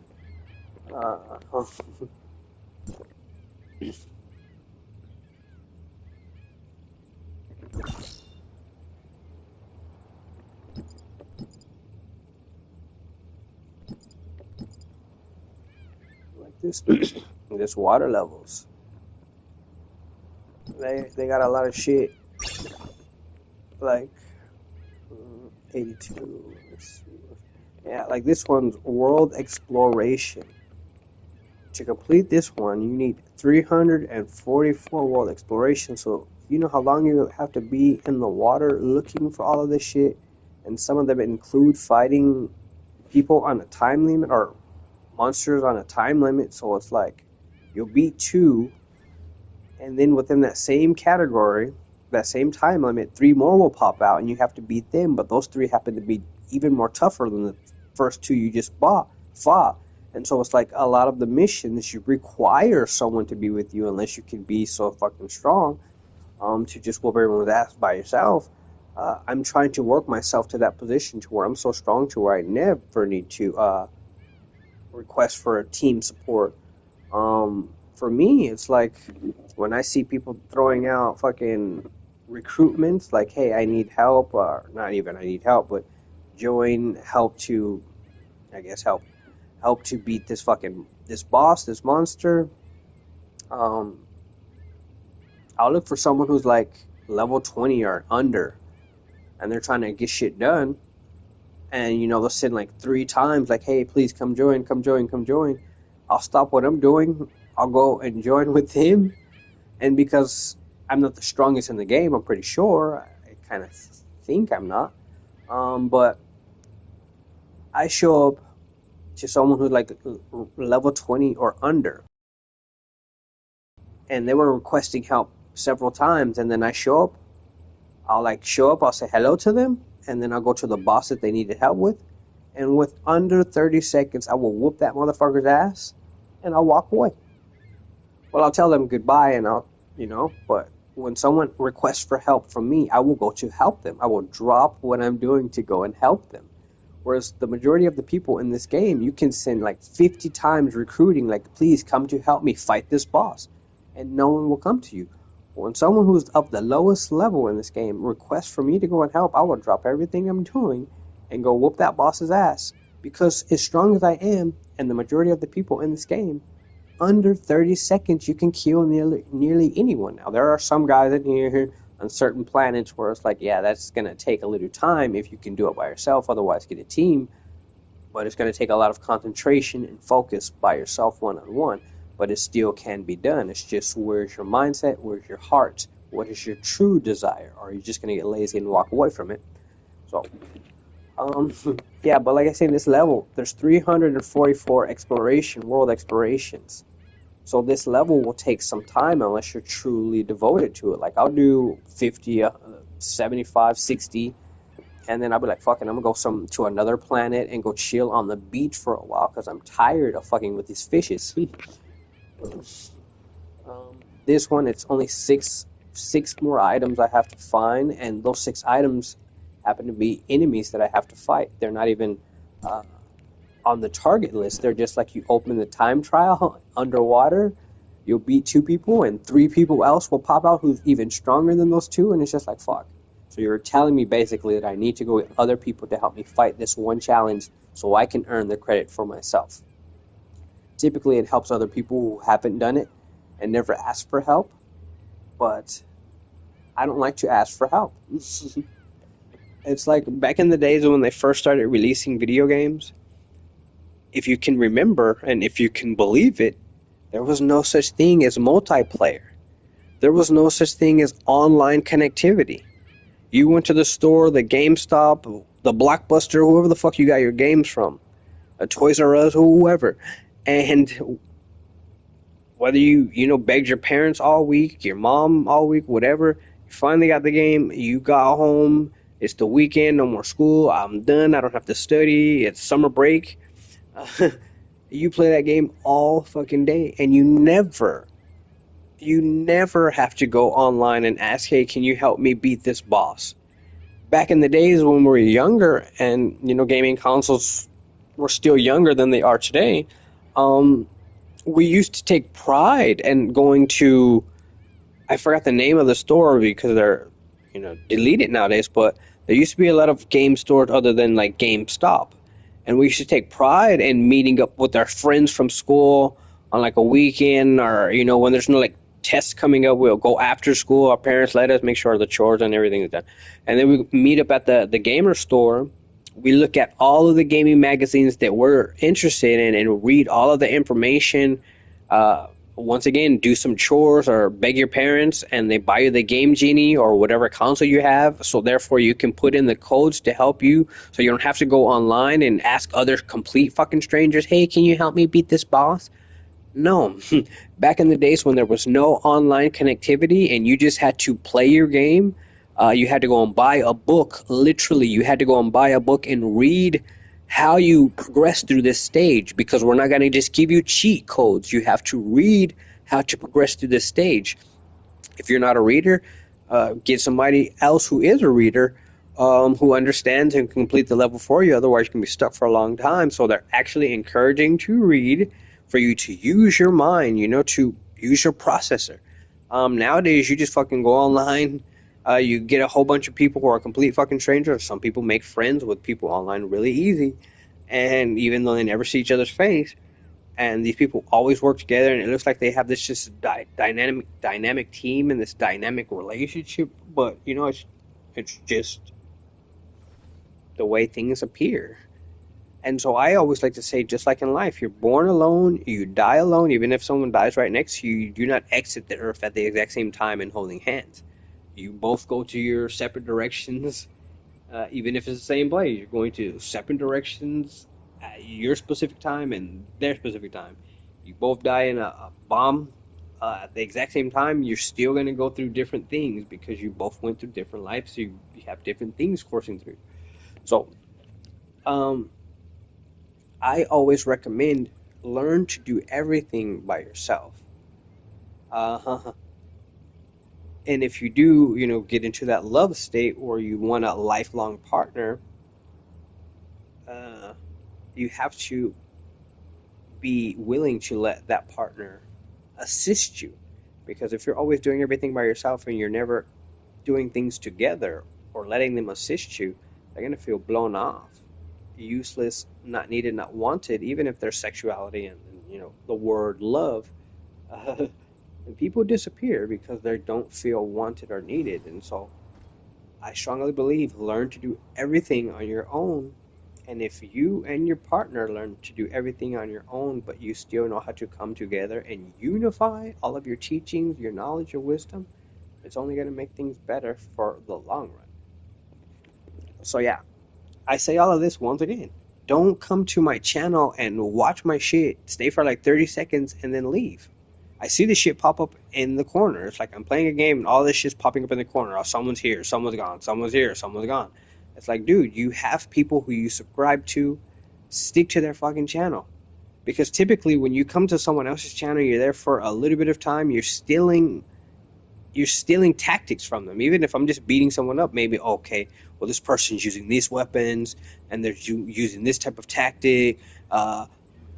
Like this water levels. They got a lot of shit. Like 82. Yeah, like this one's world exploration. To complete this one, you need 344 world exploration. So you know how long you have to be in the water looking for all of this shit, and some of them include fighting people on a time limit or monsters on a time limit. So it's like you'll beat 2. And then within that same category, that same time limit, 3 more will pop out, and you have to beat them. But those 3 happen to be even more tougher than the first 2 you just fought. And so it's like a lot of the missions, you require someone to be with you, unless you can be so fucking strong to just whoop everyone's ass by yourself. I'm trying to work myself to that position to where I'm so strong to where I never need to request for a team support. For me, it's like when I see people throwing out fucking recruitments, like, hey, I need help, or not even I need help, but join, help to beat this boss, this monster. I'll look for someone who's like level 20 or under, and they're trying to get shit done. And, they'll send like 3 times, like, hey, please come join. I'll stop what I'm doing. I'll go and join with him. And because I'm not the strongest in the game, I'm pretty sure. I kind of think I'm not. But I show up to someone who's like level 20 or under. And they were requesting help several times. And then I show up. I'll say hello to them. And then I'll go to the boss that they needed help with. And with under 30 seconds, I will whoop that motherfucker's ass. And I'll walk away. Well, I'll tell them goodbye and but when someone requests for help from me, I will go to help them. I will drop what I'm doing to go and help them. Whereas the majority of the people in this game, you can send like 50 times recruiting, like, please come to help me fight this boss. And no one will come to you. When someone who's of the lowest level in this game requests for me to go and help, I will drop everything I'm doing and go whoop that boss's ass. Because as strong as I am, and the majority of the people in this game, under 30 seconds, you can kill nearly anyone. Now, there are some guys in here on certain planets where it's like, yeah, that's going to take a little time if you can do it by yourself, otherwise get a team. But it's going to take a lot of concentration and focus by yourself one-on-one. But it still can be done. It's just, where's your mindset, where's your heart, What is your true desire? Or are you just going to get lazy and walk away from it? So, yeah, but like I say, in this level, there's 344 world explorations. So this level will take some time unless you're truly devoted to it. Like, I'll do 50, 75, 60, and then I'll be like, fuck it, I'm going to go to another planet and go chill on the beach for a while because I'm tired of fucking with these fishes. This one, it's only six more items I have to find, and those 6 items happen to be enemies that I have to fight. They're not even on the target list. They're just like, you open the time trial underwater, you'll beat 2 people, and 3 people else will pop out who's even stronger than those 2, and it's just like, fuck. So you're telling me basically that I need to go with other people to help me fight this one challenge so I can earn the credit for myself. Typically, it helps other people who haven't done it and never asked for help, but I don't like to ask for help. It's like back in the days when they first started releasing video games, if you can remember and if you can believe it, there was no such thing as multiplayer. There was no such thing as online connectivity. You went to the store, the GameStop, the Blockbuster, whoever the fuck you got your games from, a Toys R Us, whoever, and whether you begged your parents all week, your mom all week, whatever, you finally got the game, you got home, it's the weekend, no more school, I'm done, I don't have to study, it's summer break. You play that game all fucking day, and you never have to go online and ask, hey, can you help me beat this boss? Back in the days when we were younger and, gaming consoles were still younger than they are today, we used to take pride in going to, I forgot the name of the store because they're, deleted nowadays, but there used to be a lot of game stores other than like GameStop. And we used to take pride in meeting up with our friends from school on like a weekend, or, when there's no like tests coming up, we'll go after school. Our parents let us make sure the chores and everything is done. And then we meet up at the gamer store. We look at all of the gaming magazines that we're interested in and read all of the information. Once again, do some chores or beg your parents and they buy you the Game Genie or whatever console you have. So therefore you can put in the codes to help you so you don't have to go online and ask other complete fucking strangers, hey, can you help me beat this boss? No. Back in the days when there was no online connectivity and you just had to play your game, you had to go and buy a book. Literally, you had to go and buy a book and read how you progress through this stage, because we're not going to just give you cheat codes. You have to read how to progress through this stage. If you're not a reader, get somebody else who is a reader, who understands and complete the level for you. Otherwise, you can be stuck for a long time. So they're actually encouraging to read for you to use your mind, to use your processor. Nowadays, you just fucking go online. You get a whole bunch of people who are complete fucking strangers. Some people make friends with people online really easy. And even though they never see each other's face, and these people always work together, and it looks like they have this just dynamic team and this dynamic relationship. But, it's just the way things appear. And so I always like to say, just like in life, you're born alone, you die alone. Even if someone dies right next to you, you do not exit the earth at the exact same time and holding hands. You both go to your separate directions, even if it's the same place. You're going to separate directions at your specific time and their specific time. You both die in a bomb at the exact same time. You're still going to go through different things because you both went through different lives. So you have different things coursing through. So, I always recommend learn to do everything by yourself. And if you do, get into that love state where you want a lifelong partner, you have to be willing to let that partner assist you. Because if you're always doing everything by yourself and you're never doing things together or letting them assist you, they're going to feel blown off, useless, not needed, not wanted, even if there's sexuality and the word love. And people disappear because they don't feel wanted or needed. And so I strongly believe learn to do everything on your own. And if you and your partner learn to do everything on your own, but you still know how to come together and unify all of your teachings, your knowledge, your wisdom, It's only going to make things better for the long run. So yeah, I say all of this once again. Don't come to my channel and watch my shit, stay for like 30 seconds, and then leave. I see this shit pop up in the corner. It's like I'm playing a game and all this shit's popping up in the corner. Oh, someone's here, someone's gone, someone's here, someone's gone. It's like, dude, you have people who you subscribe to. Stick to their fucking channel. Because typically when you come to someone else's channel, you're there for a little bit of time, you're stealing tactics from them. Even if I'm just beating someone up, maybe, okay, well, this person's using these weapons and they're using this type of tactic.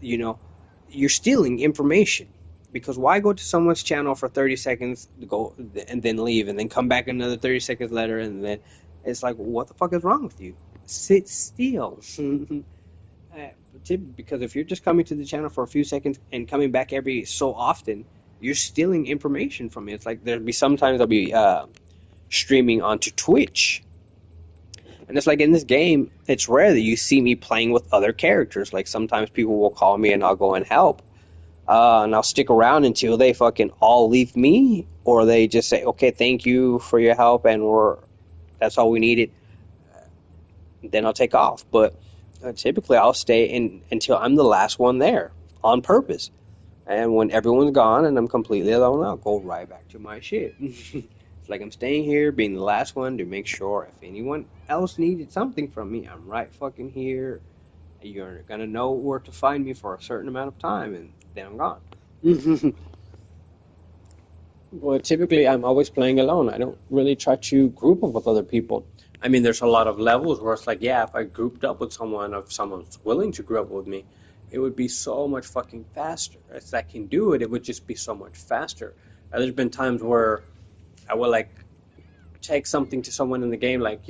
You're stealing information. Because why go to someone's channel for 30 seconds to go and then leave and then come back another 30 seconds later, and then it's like, what the fuck is wrong with you? Sit still. Because if you're just coming to the channel for a few seconds and coming back every so often, you're stealing information from me. It's like there'll be sometimes I'll be streaming onto Twitch. And it's like in this game, it's rare that you see me playing with other characters. Like sometimes people will call me and I'll go and help. And I'll stick around until they fucking all leave me, or they just say, okay, thank you for your help, and that's all we needed. Then I'll take off. But typically I'll stay in until I'm the last one there on purpose. And when everyone's gone and I'm completely alone, I'll go right back to my shit. It's like I'm staying here, being the last one to make sure if anyone else needed something from me, I'm right fucking here. You're going to know where to find me for a certain amount of time, and then I'm gone. Well, typically I'm always playing alone. I don't really try to group up with other people. I mean, there's a lot of levels where it's like, yeah, if I grouped up with someone, or if someone's willing to group up with me, it would be so much fucking faster. If I can do it, it would just be so much faster. There's been times where I will like take something to someone in the game, like,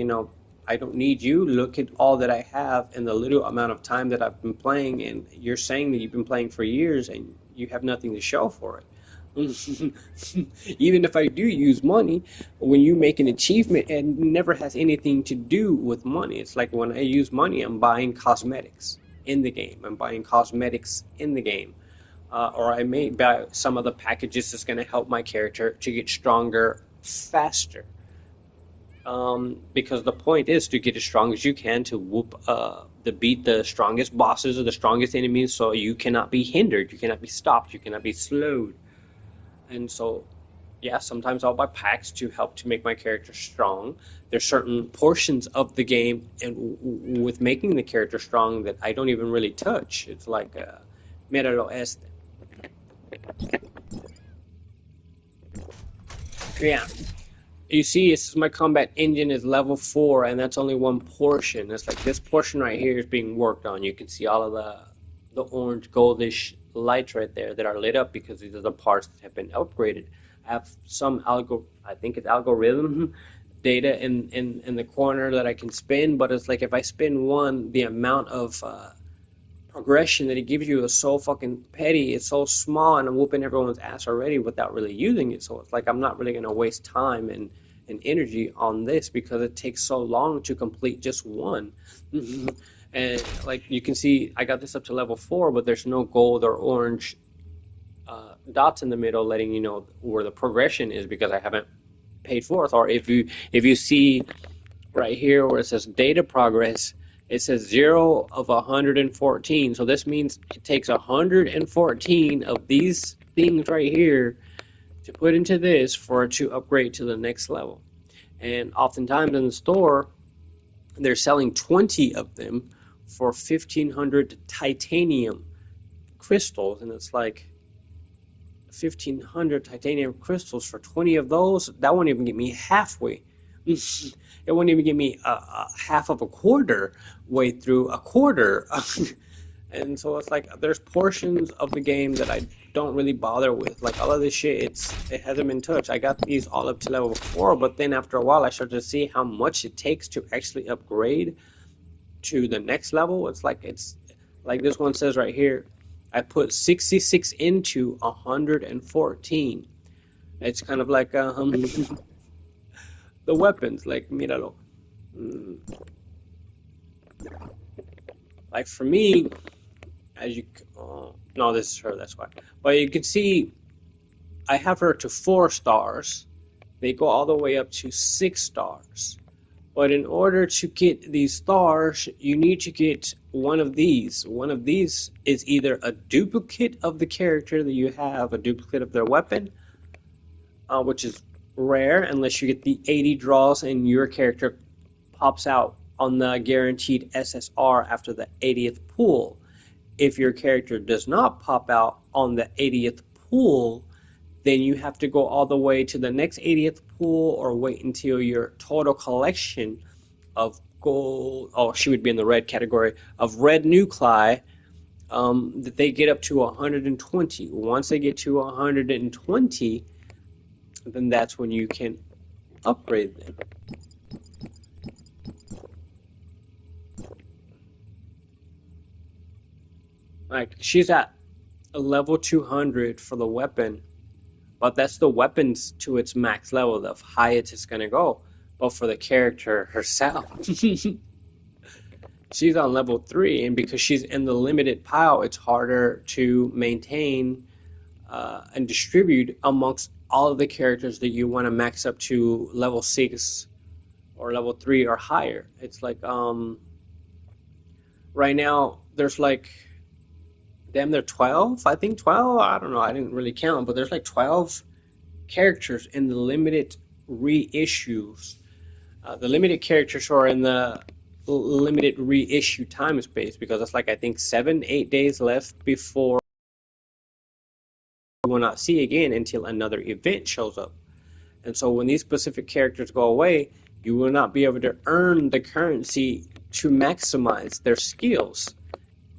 I don't need you. Look at all that I have in the little amount of time that I've been playing, and you're saying that you've been playing for years and you have nothing to show for it. Even if I do use money, when you make an achievement, it never has anything to do with money. It's like when I use money, I'm buying cosmetics in the game. Or I may buy some of the packages that's going to help my character to get stronger faster. Because the point is to get as strong as you can to beat the strongest bosses or the strongest enemies, so you cannot be hindered, you cannot be stopped, you cannot be slowed. And so, yeah, sometimes I'll buy packs to help to make my character strong. There's certain portions of the game and with making the character strong that I don't even really touch. It's like, míralo este. Yeah. You see, my combat engine is level 4, and that's only one portion. It's like this portion right here is being worked on. You can see all of the orange, goldish lights right there that are lit up because these are the parts that have been upgraded. I have some algorithm data in the corner that I can spin, but it's like if I spin one, the amount of progression that it gives you is so fucking petty. It's so small, and I'm whooping everyone's ass already without really using it. So it's like I'm not really going to waste time and energy on this because it takes so long to complete just one. And like you can see, I got this up to level 4, but there's no gold or orange dots in the middle letting you know where the progression is because I haven't paid for it. Or if you see right here where it says data progress, it says 0 of 114. So this means it takes 114 of these things right here to put into this for it to upgrade to the next level. And oftentimes in the store, they're selling 20 of them for 1,500 titanium crystals. And it's like 1,500 titanium crystals for 20 of those. That won't even get me halfway. It won't even give me a half of a quarter way through a quarter. And so it's like there's portions of the game that I don't really bother with. Like all of this shit, it hasn't been touched. I got these all up to level 4, but then after a while I started to see how much it takes to actually upgrade to the next level. It's like this one says right here, I put 66 into 114. It's kind of like the weapons, like míralo. Like for me, as you no, this is her, that's why. But you can see I have her to 4 stars, They go all the way up to 6 stars. But in order to get these stars, you need to get one of these. One of these is either a duplicate of the character that you have, a duplicate of their weapon, which is rare unless you get the 80 draws and your character pops out on the guaranteed SSR after the 80th pull. If your character does not pop out on the 80th pull, then you have to go all the way to the next 80th pool or wait until your total collection of gold, oh, she would be in the red category, of red nuclei, that they get up to 120. Once they get to 120, then that's when you can upgrade them. Like, she's at a level 200 for the weapon. But that's the weapons to its max level, the highest it's going to go. But for the character herself, she's on level 3, and because she's in the limited pile, it's harder to maintain and distribute amongst all of the characters that you want to max up to level 6 or level 3 or higher. It's like, right now, there's like, damn, they're 12, I think 12, I don't know, I didn't really count, but there's like 12 characters in the limited reissues. The limited characters are in the limited reissue time space, because it's like, I think 7-8 days left before we will not see again until another event shows up. And so when these specific characters go away, you will not be able to earn the currency to maximize their skills.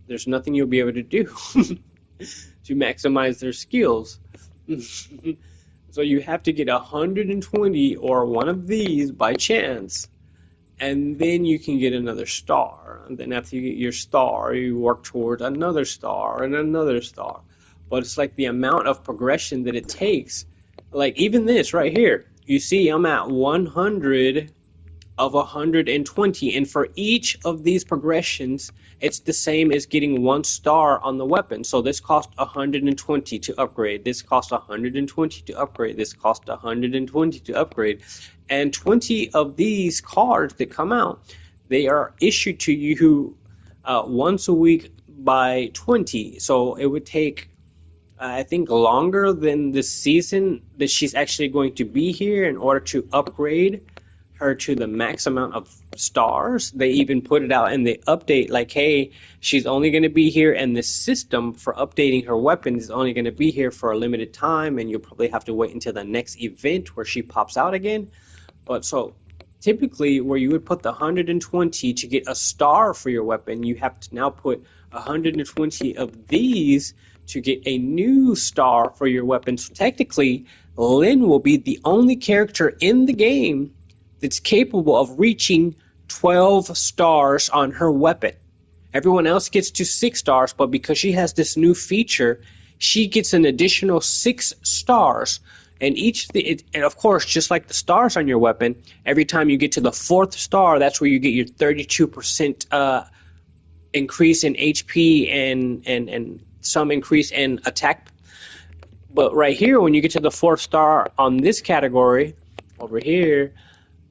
There's nothing you'll be able to do to maximize their skills. So you have to get 120 or one of these by chance, and then you can get another star. And then after you get your star, you work towards another star and another star. But it's like the amount of progression that it takes. Like even this right here, you see I'm at 100 of 120, and for each of these progressions, it's the same as getting 1 star on the weapon. So this cost 120 to upgrade, this cost 120 to upgrade, this cost 120 to upgrade. And 20 of these cards that come out, they are issued to you once a week by 20. So it would take, I think, longer than the season that she's actually going to be here in order to upgrade her to the max amount of stars. They even put it out in the update like, hey, she's only going to be here, and the system for updating her weapon is only going to be here for a limited time, and you'll probably have to wait until the next event where she pops out again. But so typically where you would put the 120 to get a star for your weapon, you have to now put 120 of these to get a new star for your weapon. So technically, Lyn will be the only character in the game that's capable of reaching 12 stars on her weapon. Everyone else gets to 6 stars, but because she has this new feature, she gets an additional 6 stars. And and of course, just like the stars on your weapon, every time you get to the 4th star, that's where you get your 32% increase in HP and some increase in attack. But right here, when you get to the 4th star on this category, over here,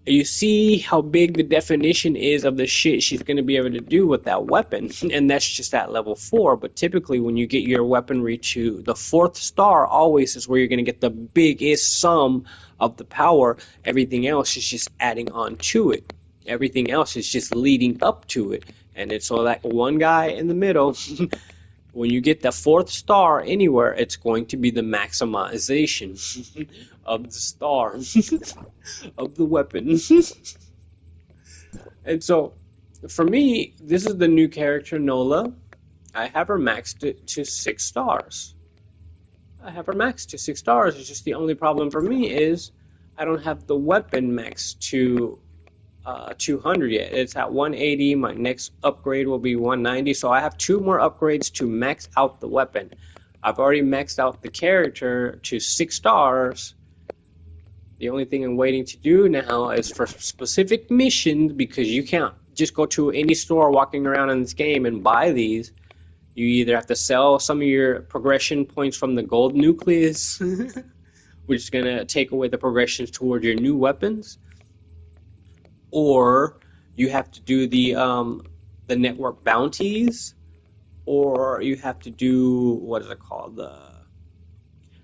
you see how big the definition is of the shit she's going to be able to do with that weapon. And that's just at level 4. But typically when you get your weaponry to the 4th star, always is where you're going to get the biggest sum of the power. Everything else is just adding on to it. Everything else is just leading up to it. And it's so that one guy in the middle, when you get the 4th star anywhere, it's going to be the maximization of the star of the weapon. And so for me, this is the new character, Nola. I have her maxed to 6 stars. I have her maxed to 6 stars. It's just the only problem for me is I don't have the weapon maxed to 200 yet. It's at 180. My next upgrade will be 190. So I have 2 more upgrades to max out the weapon. I've already maxed out the character to 6 stars. The only thing I'm waiting to do now is for specific missions, because you can't just go to any store walking around in this game and buy these. You either have to sell some of your progression points from the gold nucleus which is gonna take away the progressions toward your new weapons, or you have to do the network bounties, or you have to do, what is it called?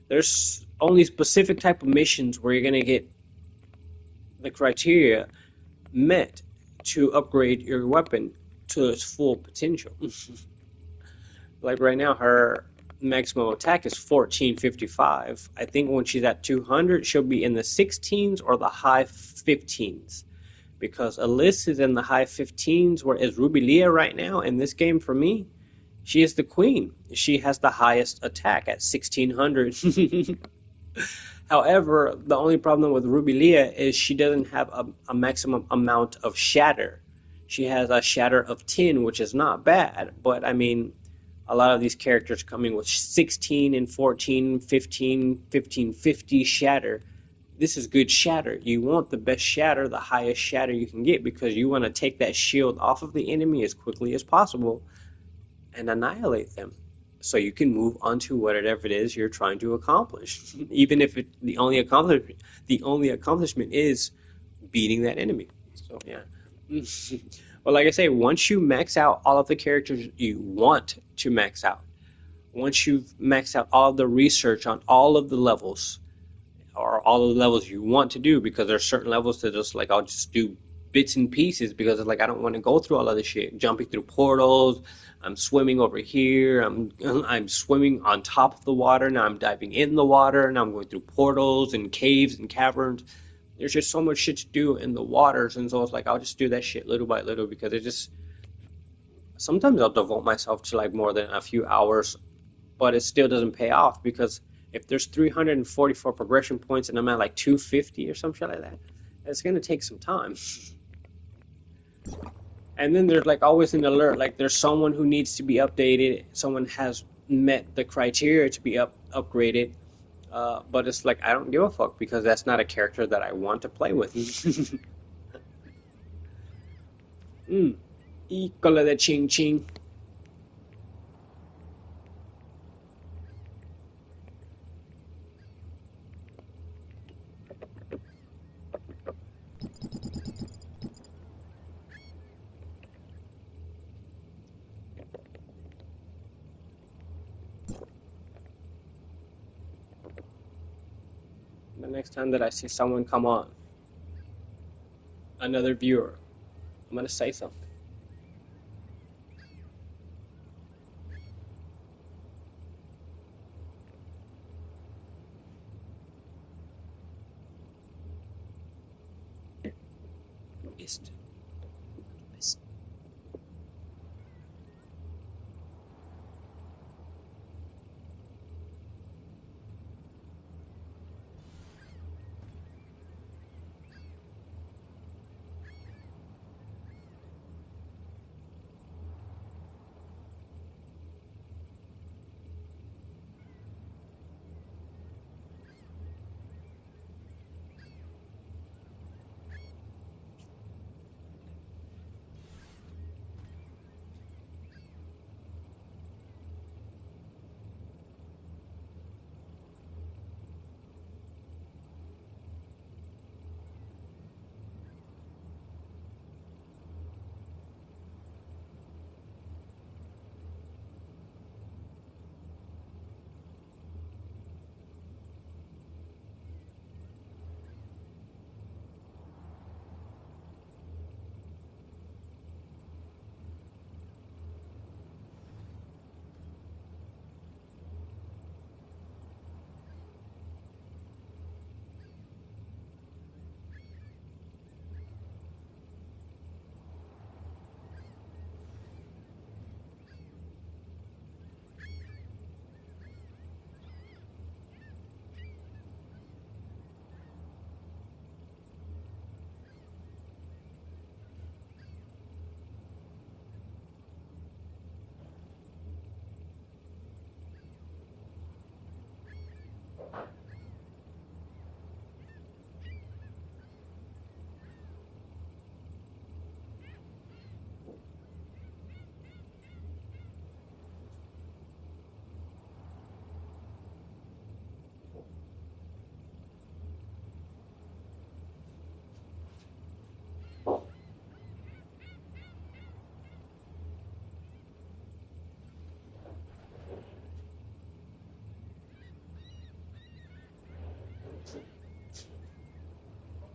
There's only specific type of missions where you're gonna get the criteria met to upgrade your weapon to its full potential. Like right now, her maximum attack is 1455. I think when she's at 200, she'll be in the 16s or the high 15s. Because Alyss is in the high 15s, whereas Ruby Leah right now in this game for me, she is the queen. She has the highest attack at 1600. However, the only problem with Ruby Leah is she doesn't have a maximum amount of shatter. She has a shatter of 10, which is not bad, but I mean, a lot of these characters coming with 16 and 14, 15, 1550 shatter. This is good shatter. You want the best shatter, the highest shatter you can get, because you want to take that shield off of the enemy as quickly as possible and annihilate them, so you can move on to whatever it is you're trying to accomplish, even if the only accomplishment is beating that enemy. So yeah. Well, like I say, once you max out all of the characters you want to max out, once you've maxed out all the research on all of the levels, or all of the levels you want to do, because there's certain levels that just like I'll just do bits and pieces because like I don't want to go through all of this shit, jumping through portals. I'm swimming over here. I'm swimming on top of the water. Now I'm diving in the water. Now I'm going through portals and caves and caverns. There's just so much shit to do in the waters, and so it's like I'll just do that shit little by little, because it just, sometimes I'll devote myself to like more than a few hours, but it still doesn't pay off, because if there's 344 progression points and I'm at like 250 or some shit like that, it's gonna take some time. And then there's like always an alert, like there's someone who needs to be updated, someone has met the criteria to be upgraded, but it's like I don't give a fuck, because that's not a character that I want to play with. Híjole de ching ching. The next time that I see someone come on, another viewer, I'm gonna say something. Missed.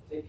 Stay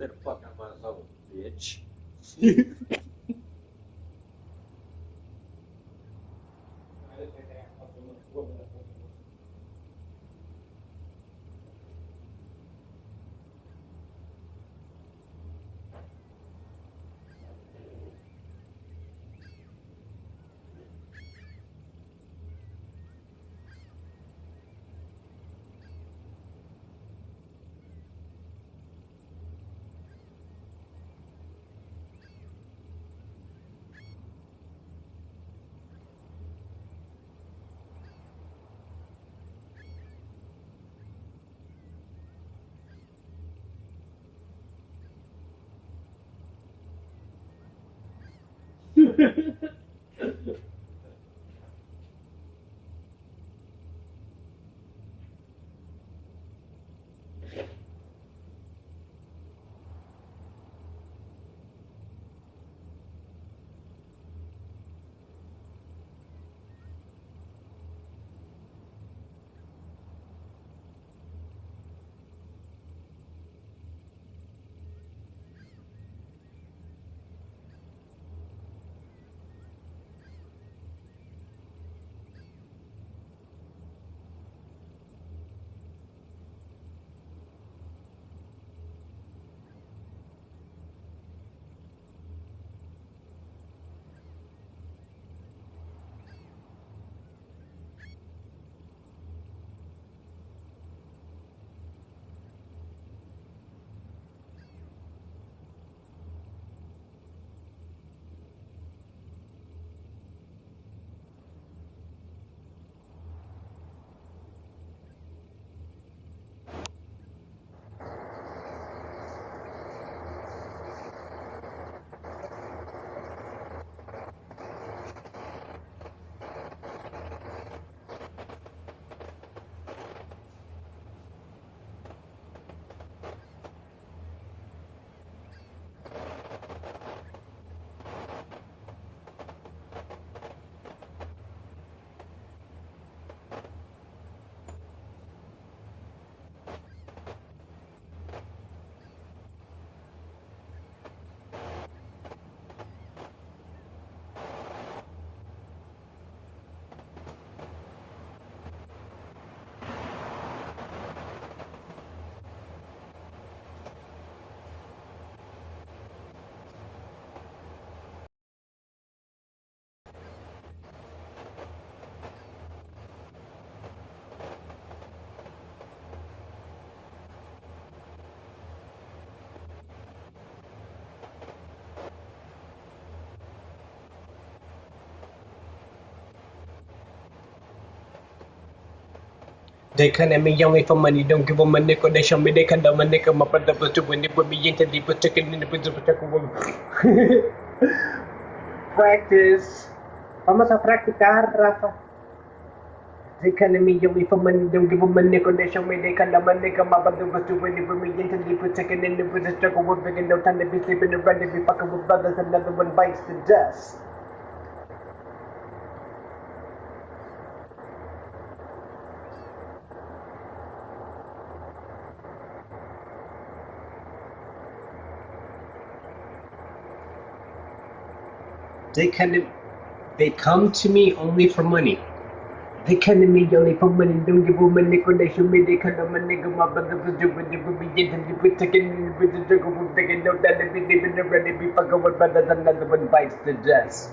the fuck out my hole, bitch. They come at me only for money, don't give them a nickel. They show me they condemn a nickel. My brother was doing it with me into deep, but taking in the business. Practice. Vamos a practicar, Rafa. They come at me only for money, don't give them a nickel. They show me they condemn a nickel. My brother was doing it with me into deep, but taking in the business. Struggle with big and no time to be sleeping around. They be fucking with brothers. Another one bites the dust. They come to me only for money. They come to me only for money. Don't give them a nickel. They show me they come to my nigga. My brother was doing it. We get to be taking with the juggle. We're taking no that they be living already. Be fucking with brothers. Another one bites the dust.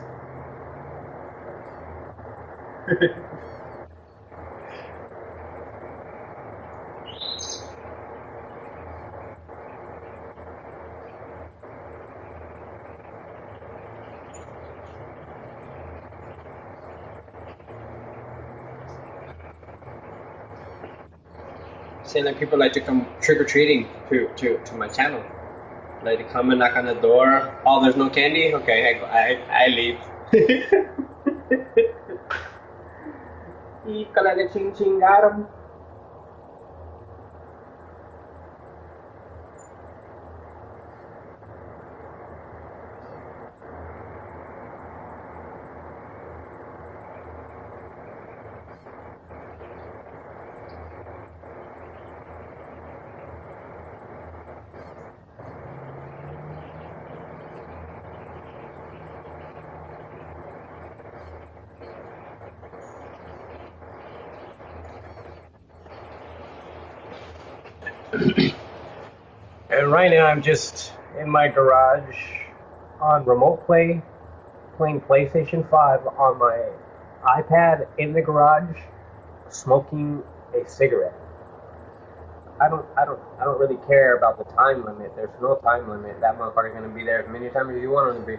Saying that people like to come trick or treating to my channel. Like to come and knock on the door. Oh, there's no candy. Okay, I leave. Y de ching chingaron. And right now I'm just in my garage on remote play, playing PlayStation 5 on my iPad in the garage, smoking a cigarette. I don't really care about the time limit. There's no time limit. That motherfucker's gonna be there as many times as you want him to be.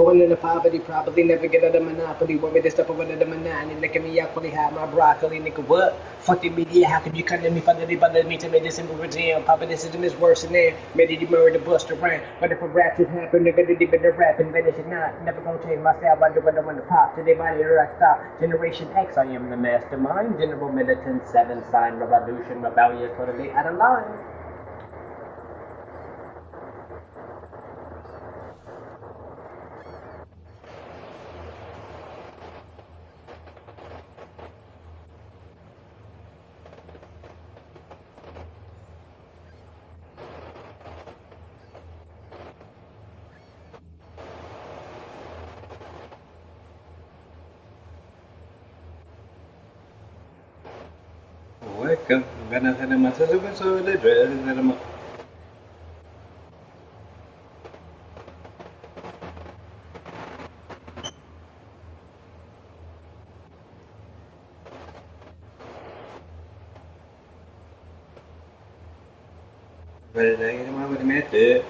Born into poverty, probably never get out of monopoly. Want me to step over to the monotony? Look at me, equally high, my broccoli, nigga, what? Fuck the media, how can you come to me, father, they bother me to make this simple routine? Papa, this is worse than that. Maybe you murder the Buster Rhyme. But if a rap should happen, nigga, they been the rapping, but it should not. Never gonna change my style, I do what I want to pop. Today, body, or I stop. Generation X, I am the mastermind. General militant, seven sign, revolution, rebellion, totally out of line. Welcome. Gonna send him a so the dress and Vậy đấy mà mình mẹ tự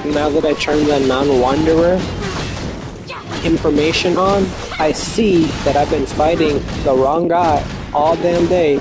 Now that I turn the non-wanderer information on, I see that I've been fighting the wrong guy all damn day.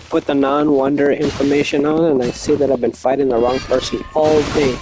Put the non-wonder information on, and I see that I've been fighting the wrong person all day.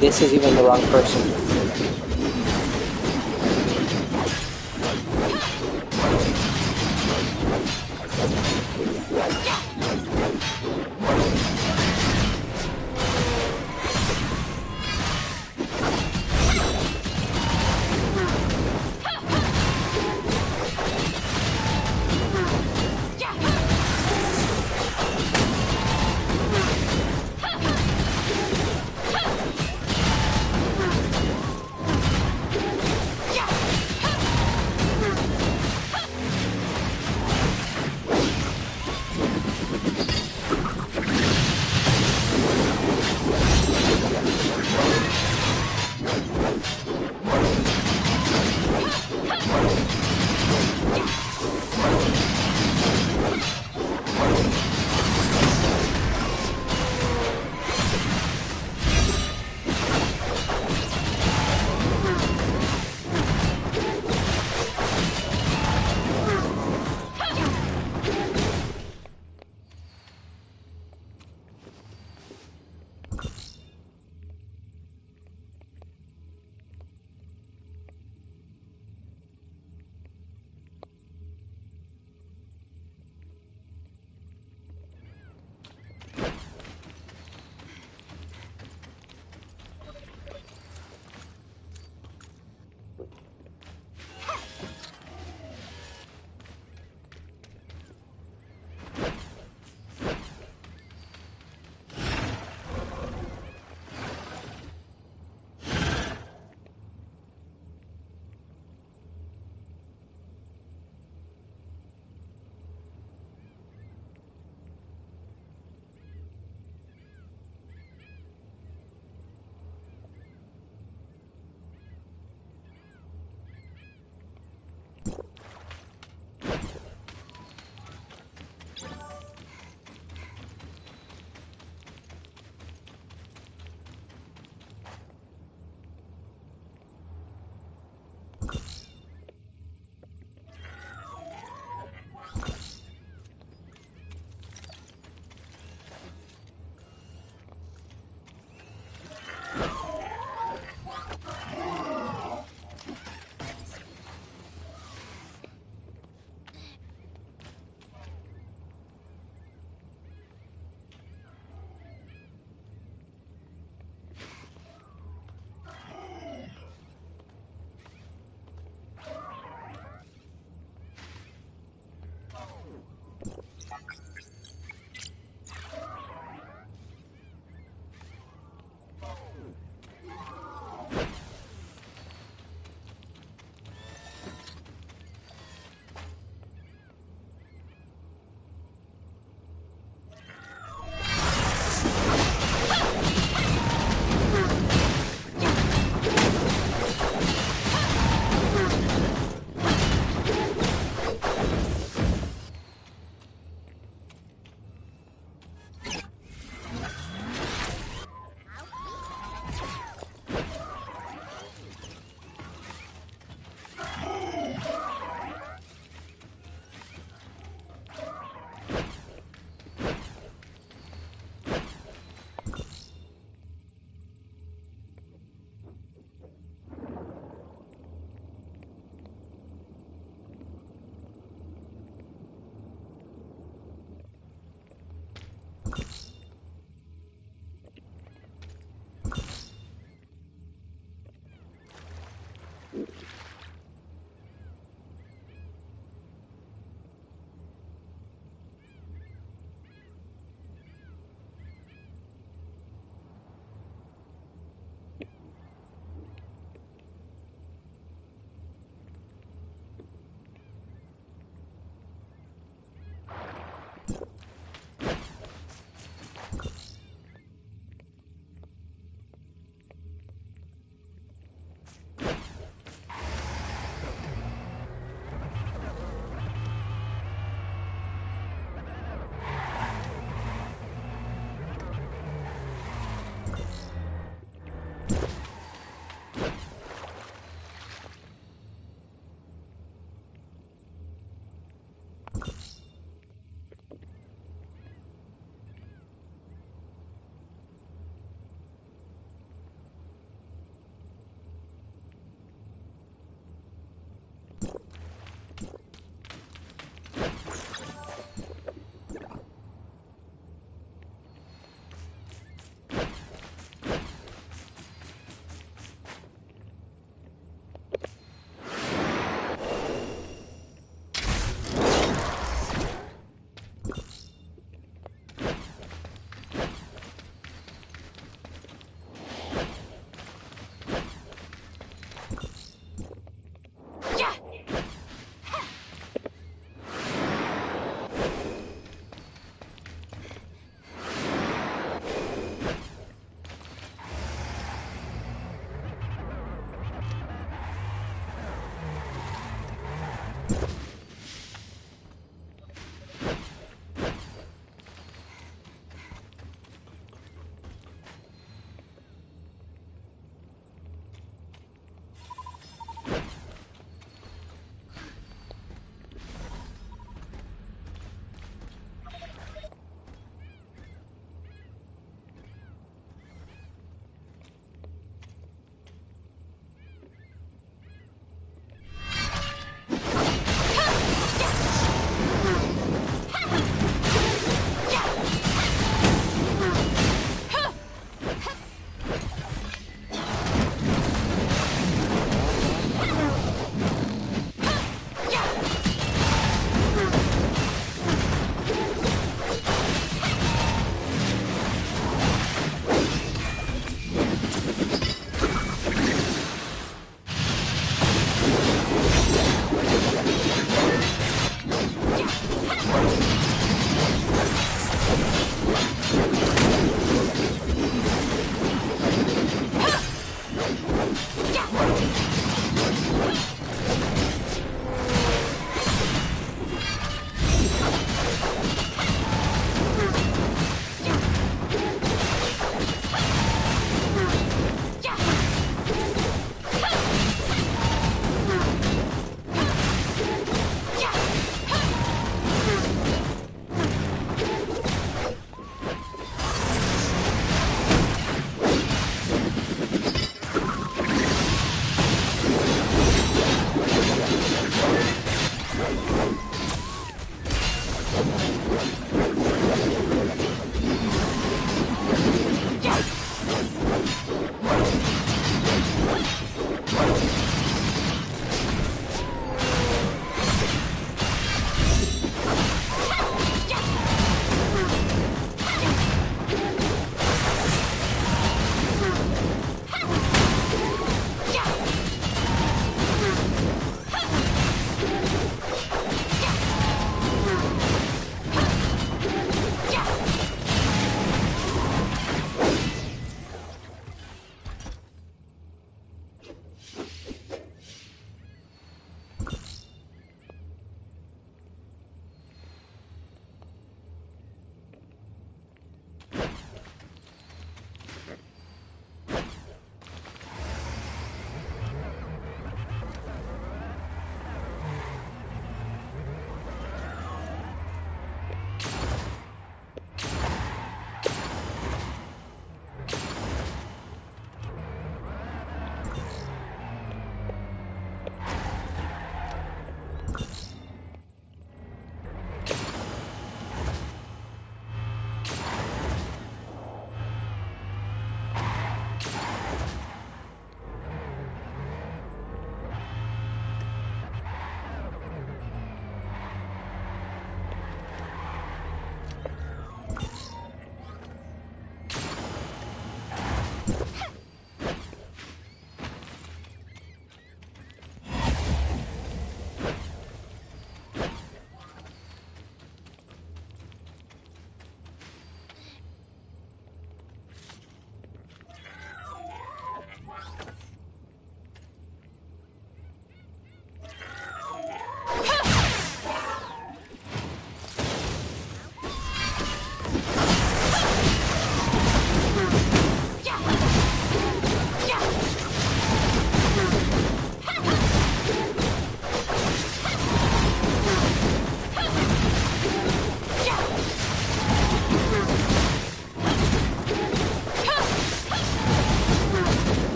This is even the wrong person.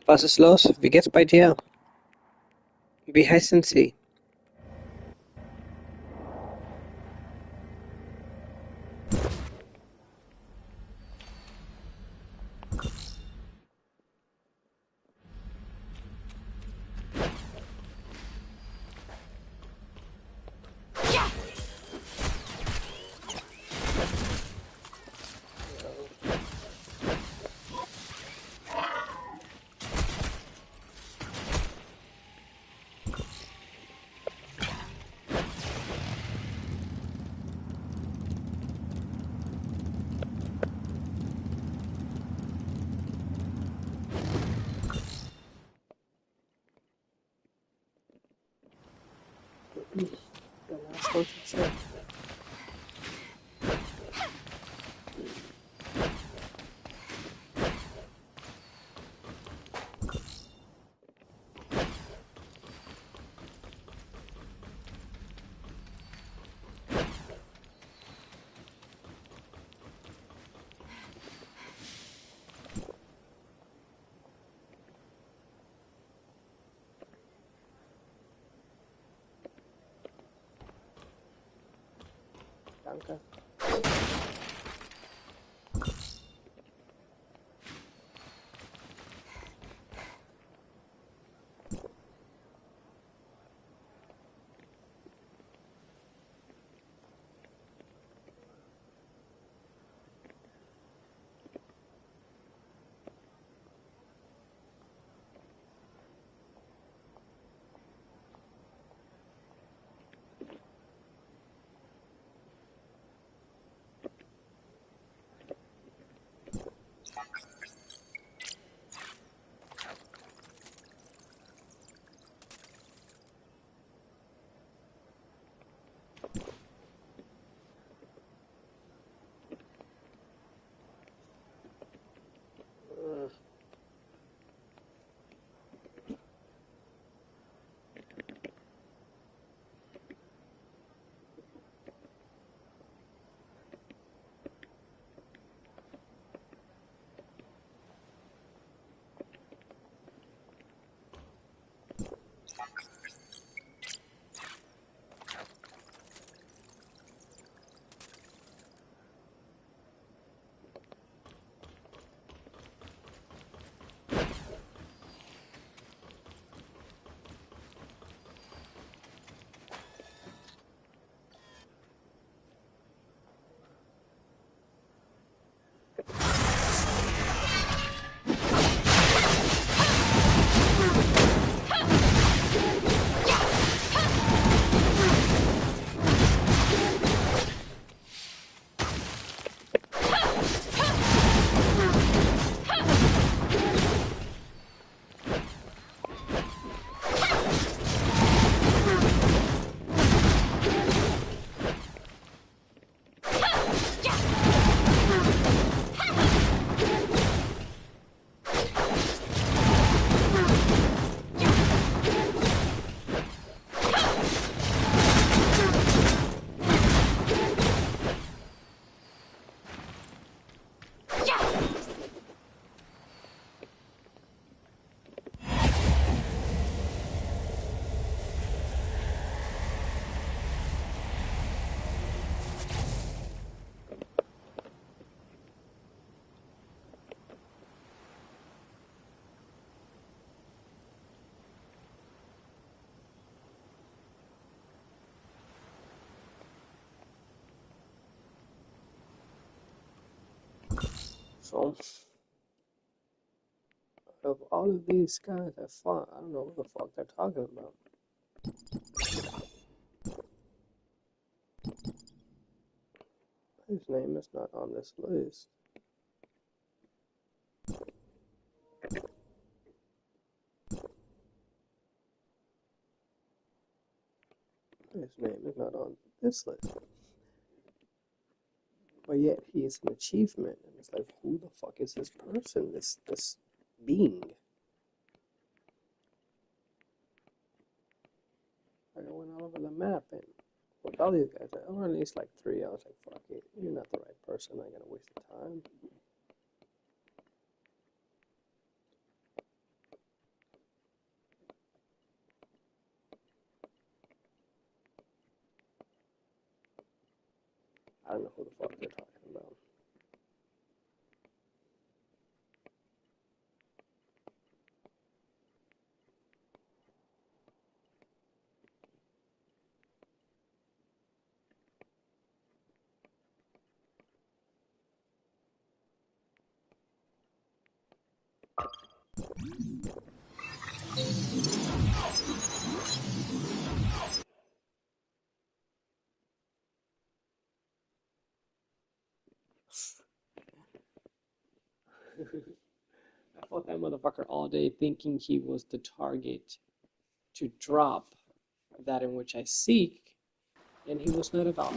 Was ist los? Wie geht's bei dir? Wie heißen Sie? Danke. So, of all of these guys I fought, I don't know what the fuck they're talking about. His name is not on this list. His name is not on this list. But yet he is an achievement. And it's like, who the fuck is this person? This being? Like, I went all over the map and with all these guys, or at least like 3, I was like, fuck it, you're not the right person. I'm gonna waste the time. I don't know who the fuck they're talking about. I fought that motherfucker all day thinking he was the target to drop that in which I seek, and he was not at all.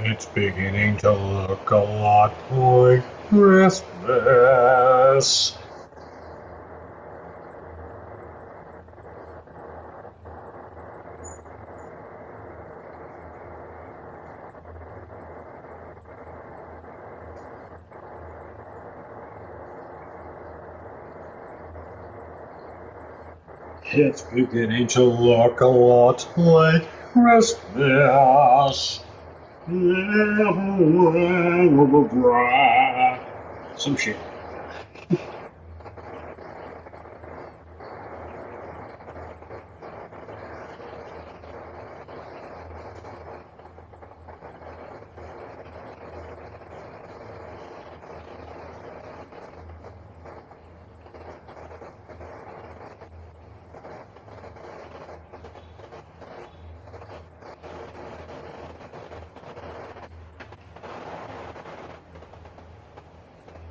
It's beginning to look a lot like Christmas. It's beginning to look a lot like Christmas. Some shit.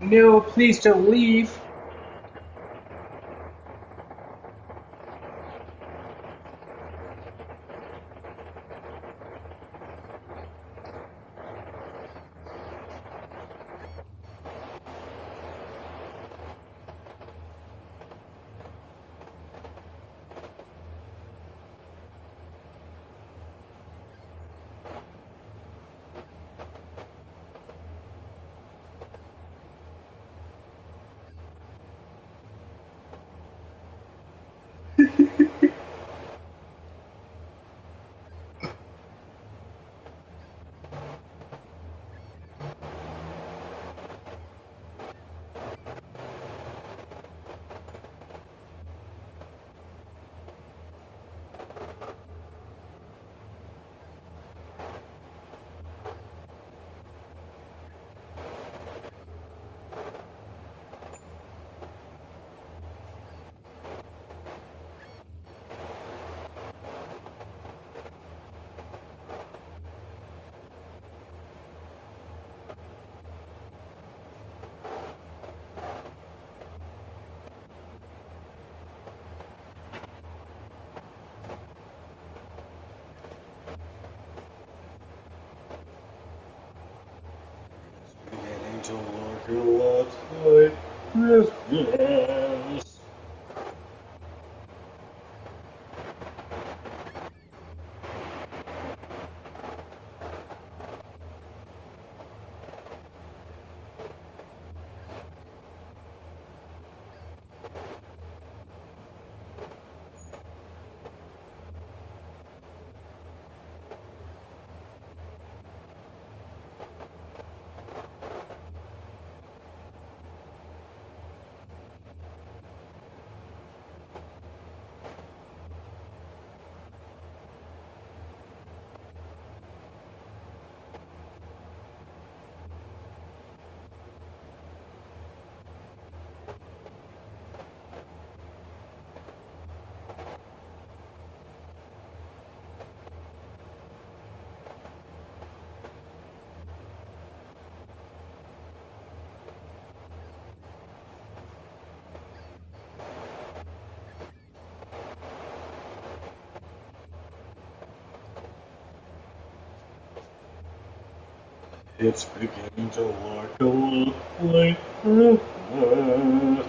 No, please don't leave. Beginning to look a lot like Christmas. It's beginning to look a lot like Christmas.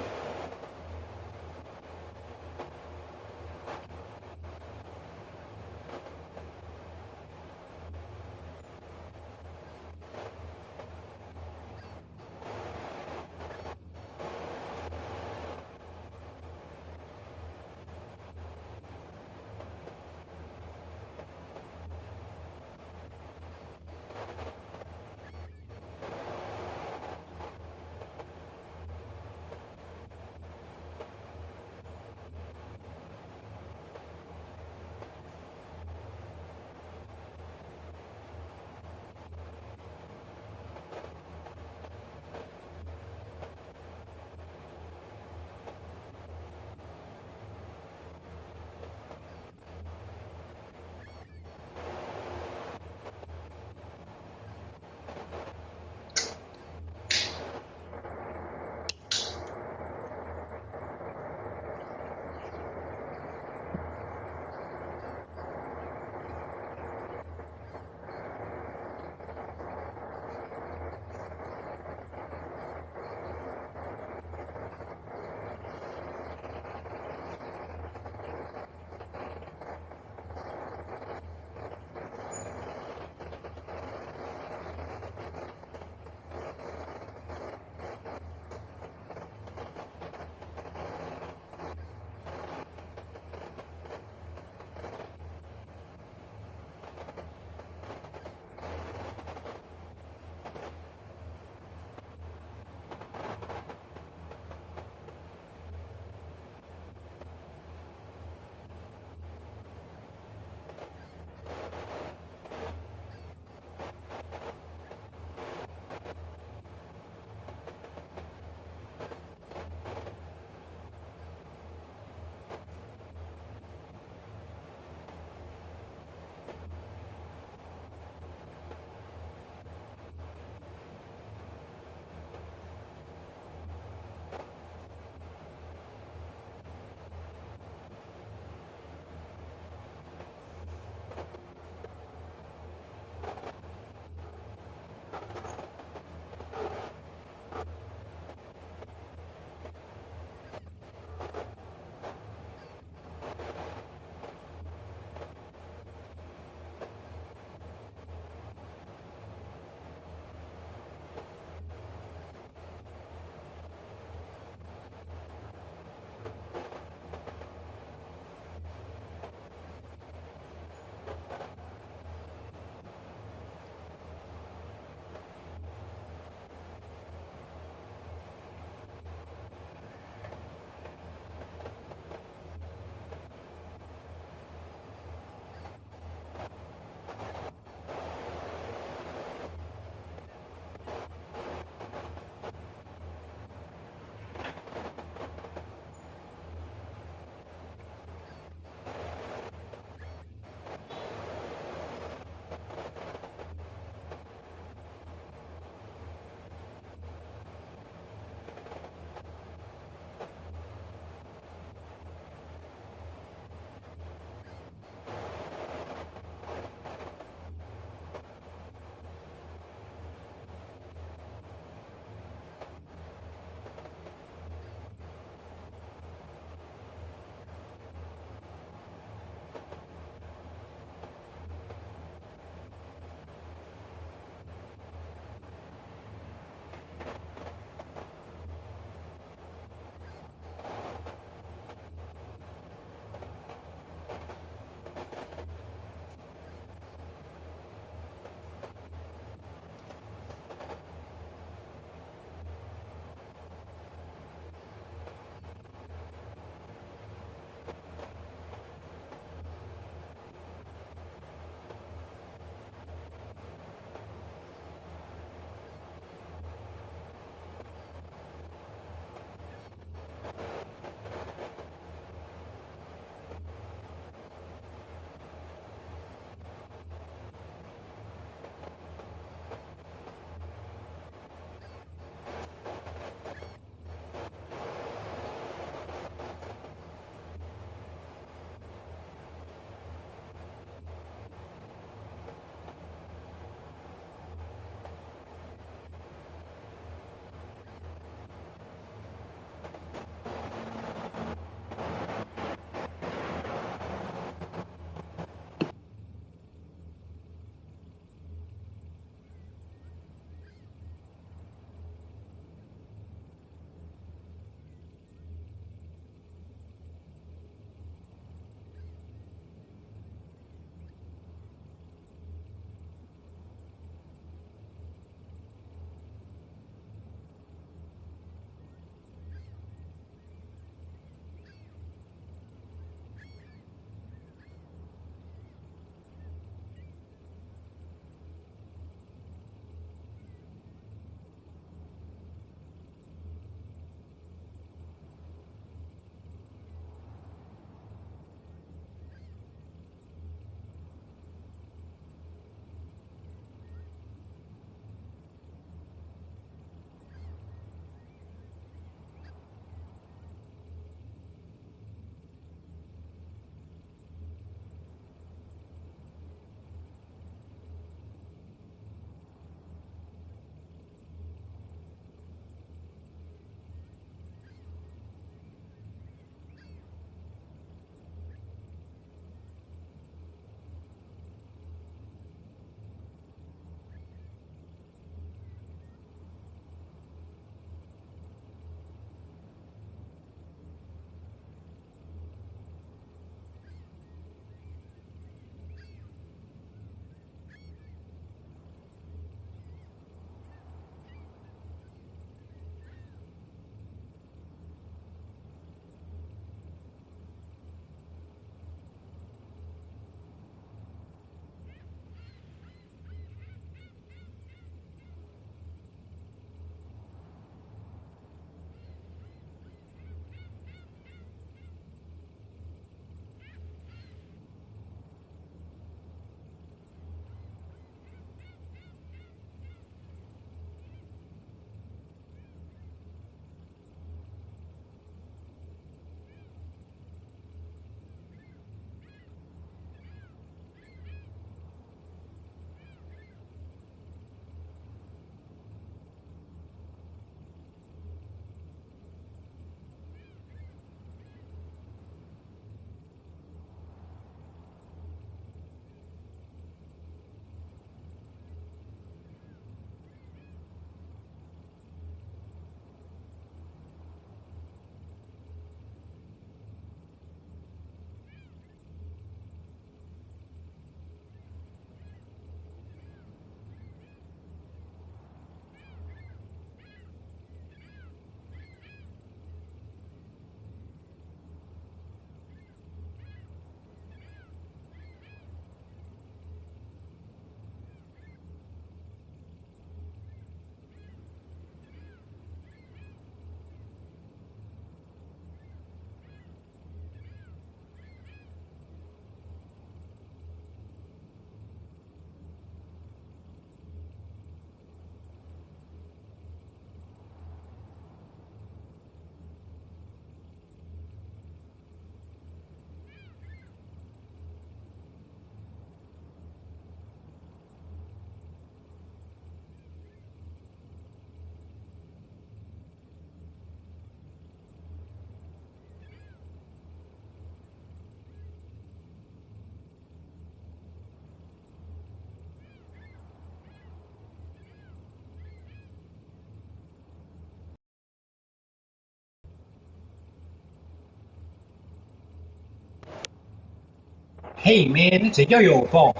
Hey man, it's a yo-yo ball.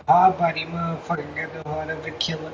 Hard body motherfucker got the heart of a killer.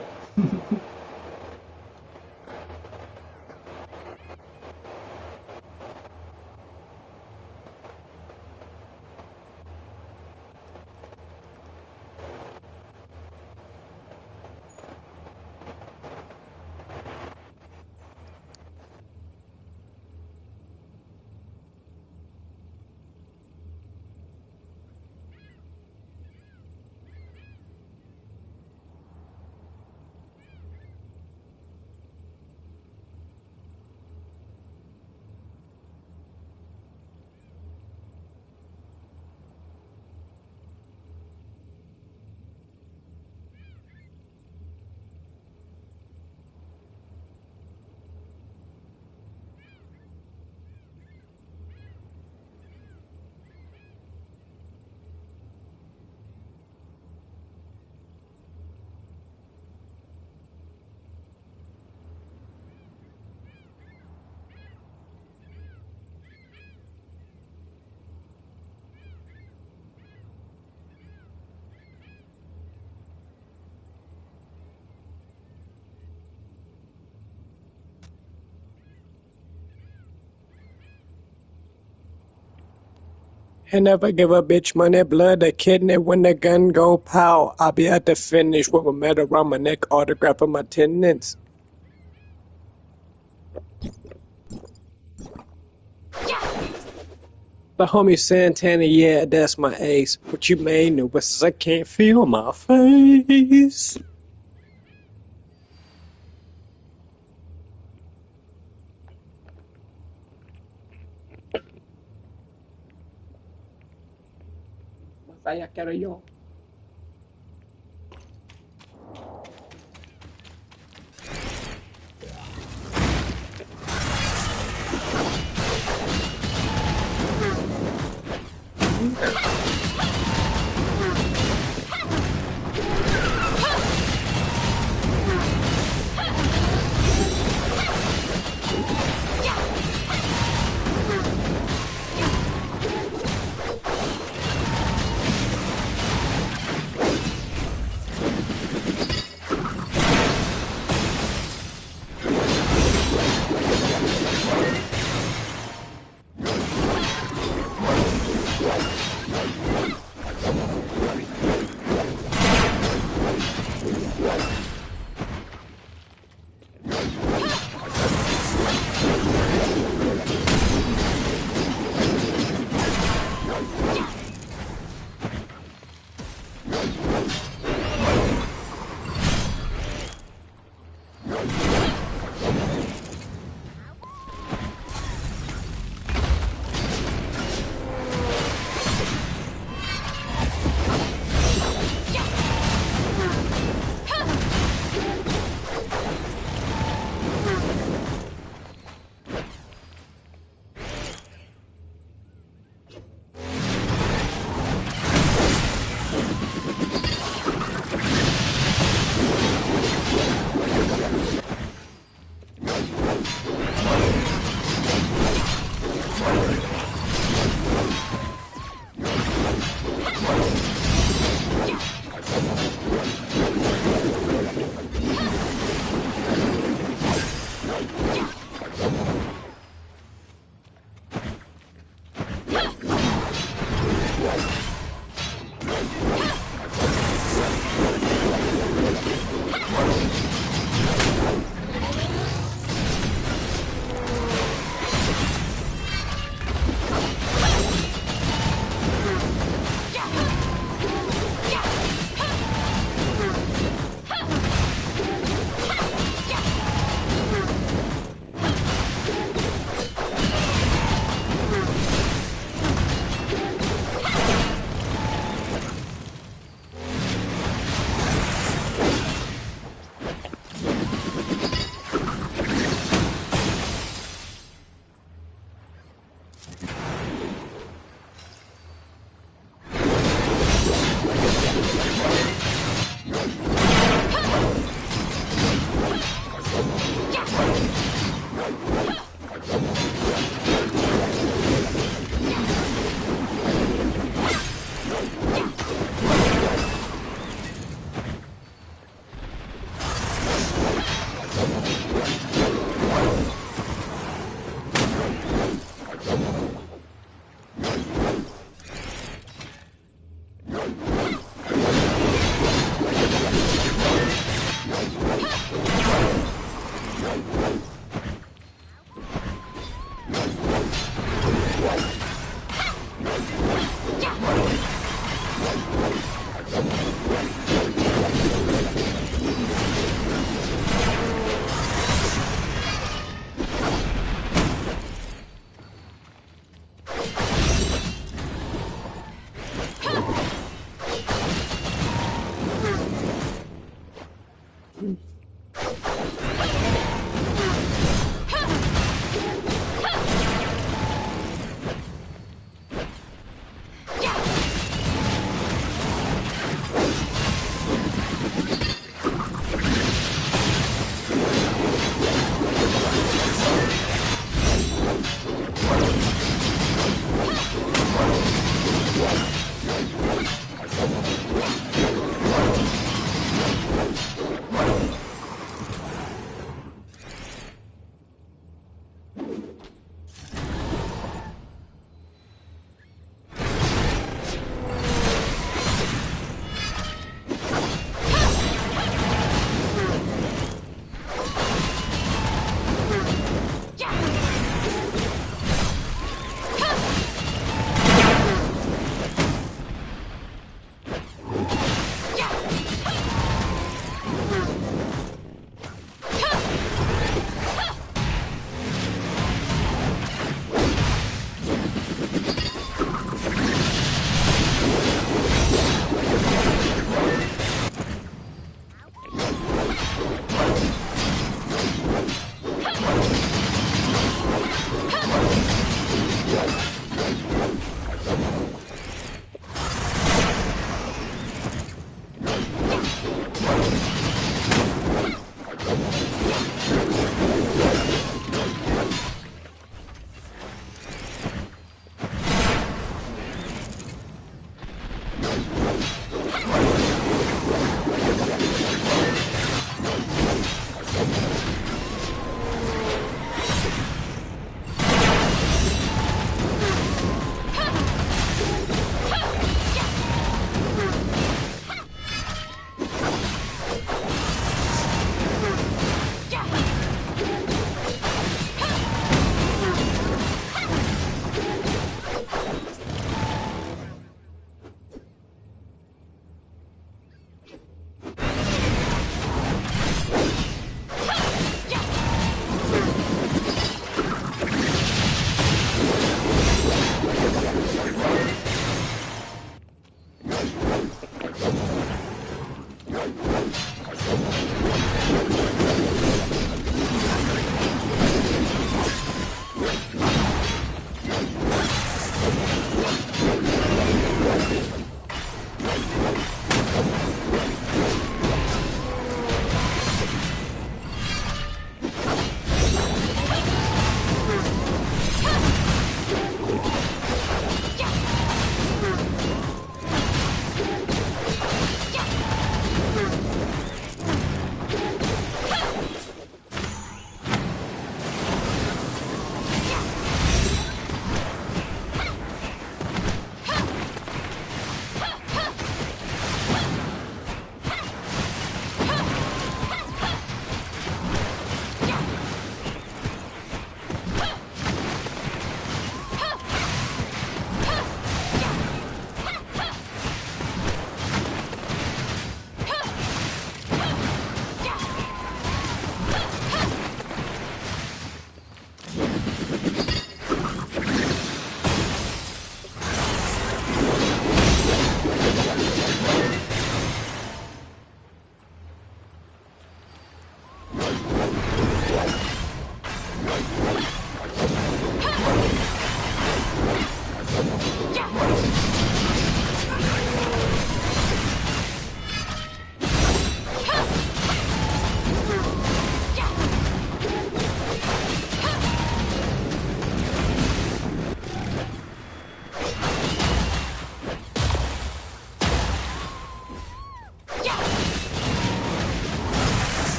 And never give a bitch money, blood, a kidney when the gun go pow. I'll be at the finish with a medal around my neck, autograph of my tenants. The homie Santana, yeah, that's my ace. What you may know, but since I can't feel my face. Masaya quiero yo.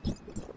you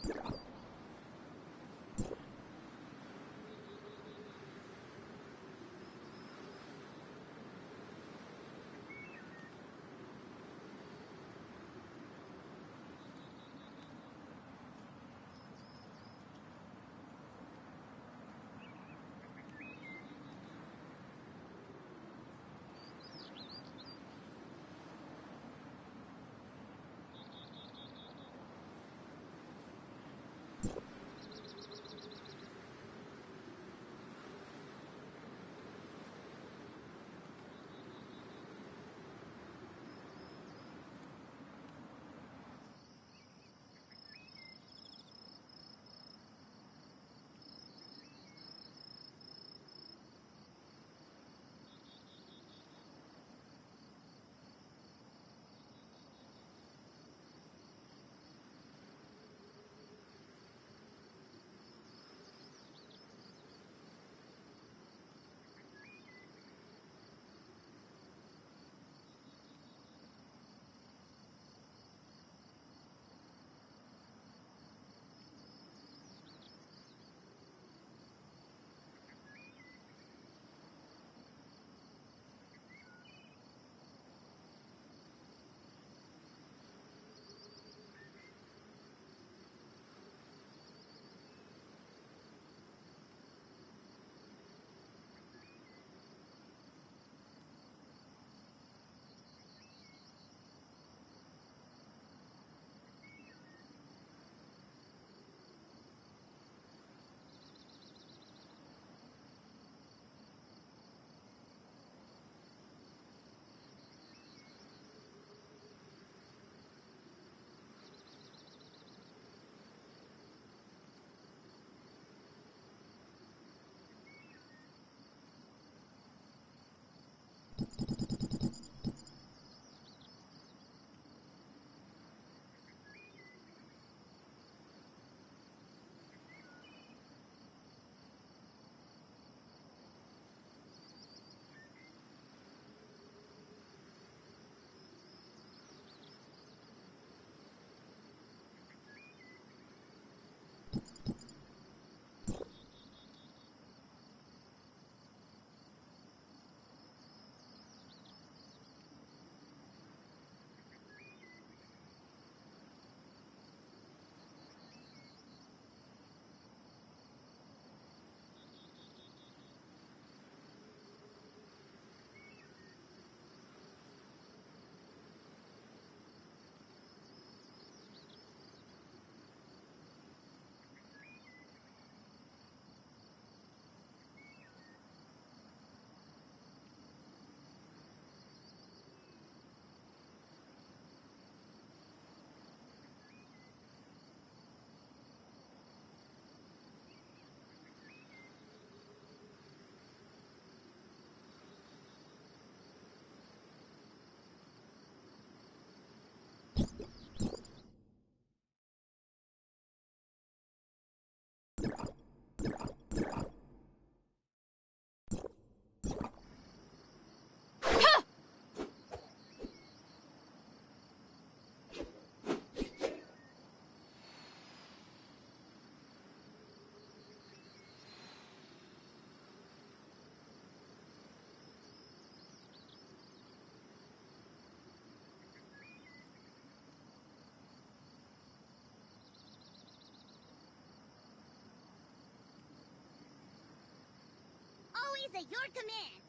Always at your command.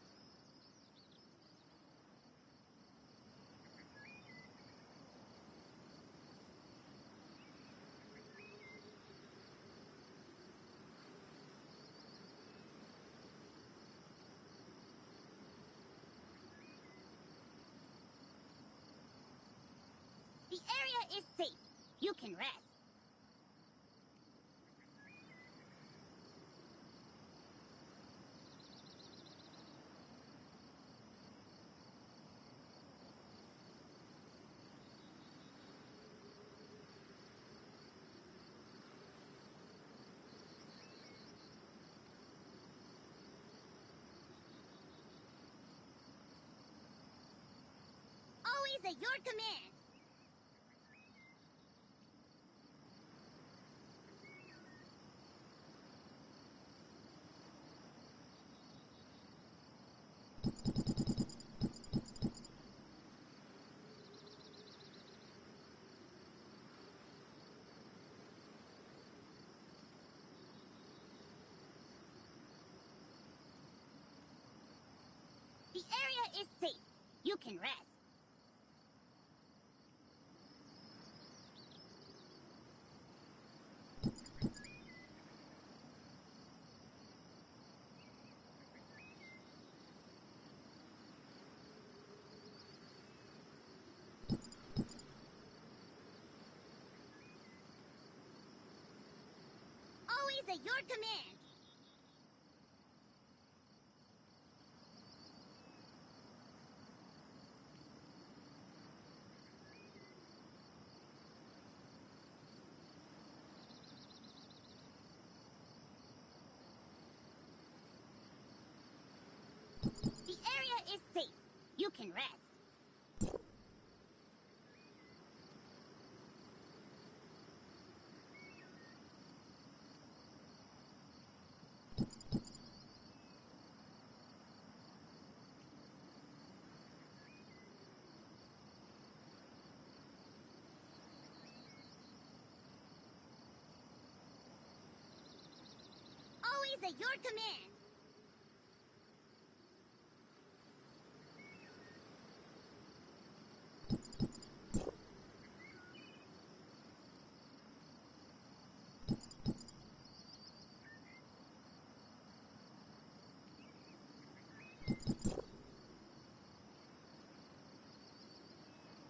The area is safe. You can rest. Always at your command. is safe. You can rest. Always at your command. The area is safe. You can rest. Always at your command.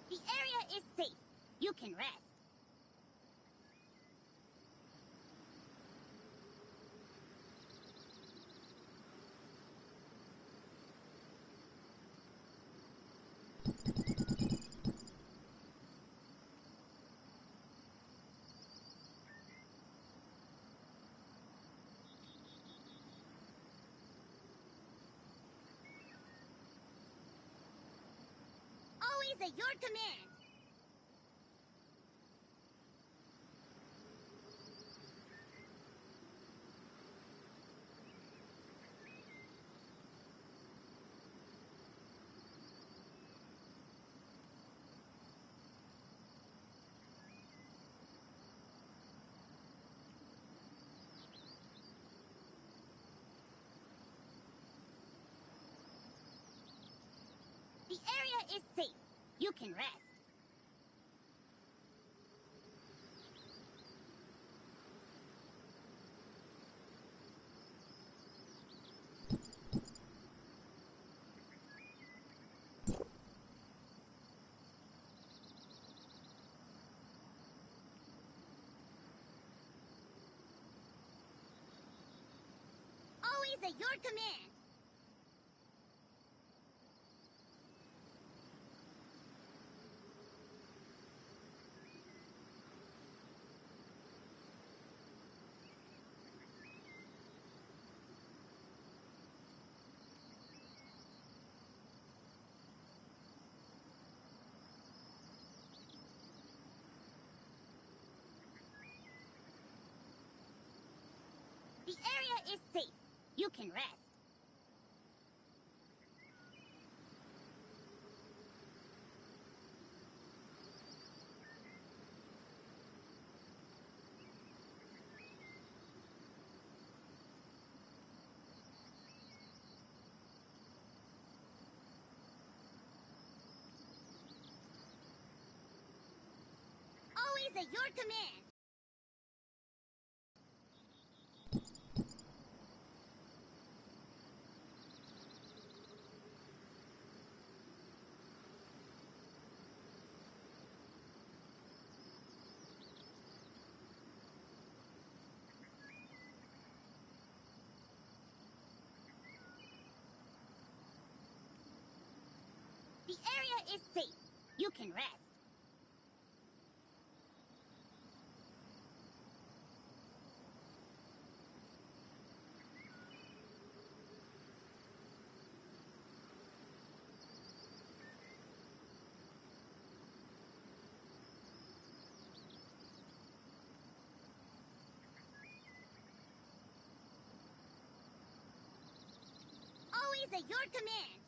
The area is safe. You can rest. Always at your command. The area is safe. You can rest. Always at your command. The area is safe. You can rest. Always at your command. The area is safe. You can rest. Always at your command.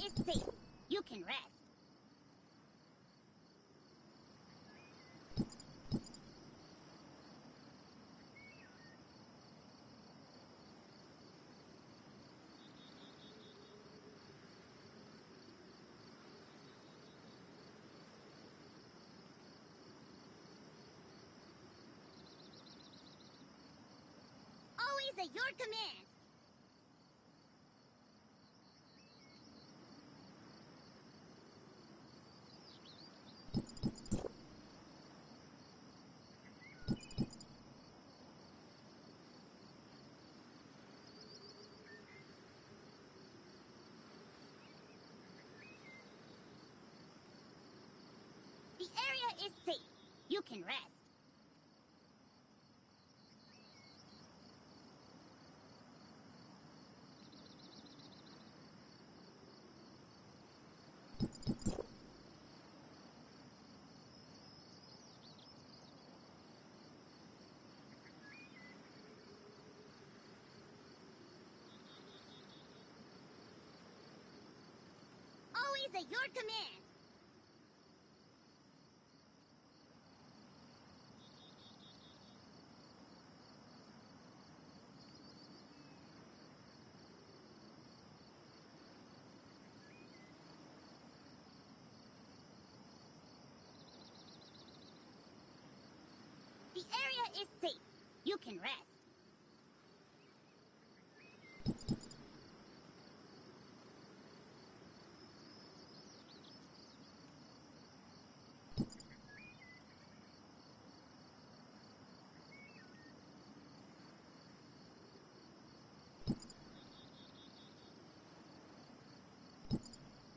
is safe. You can rest. Always at your command. The area is safe. You can rest. Always at your command. The area is safe. You can rest.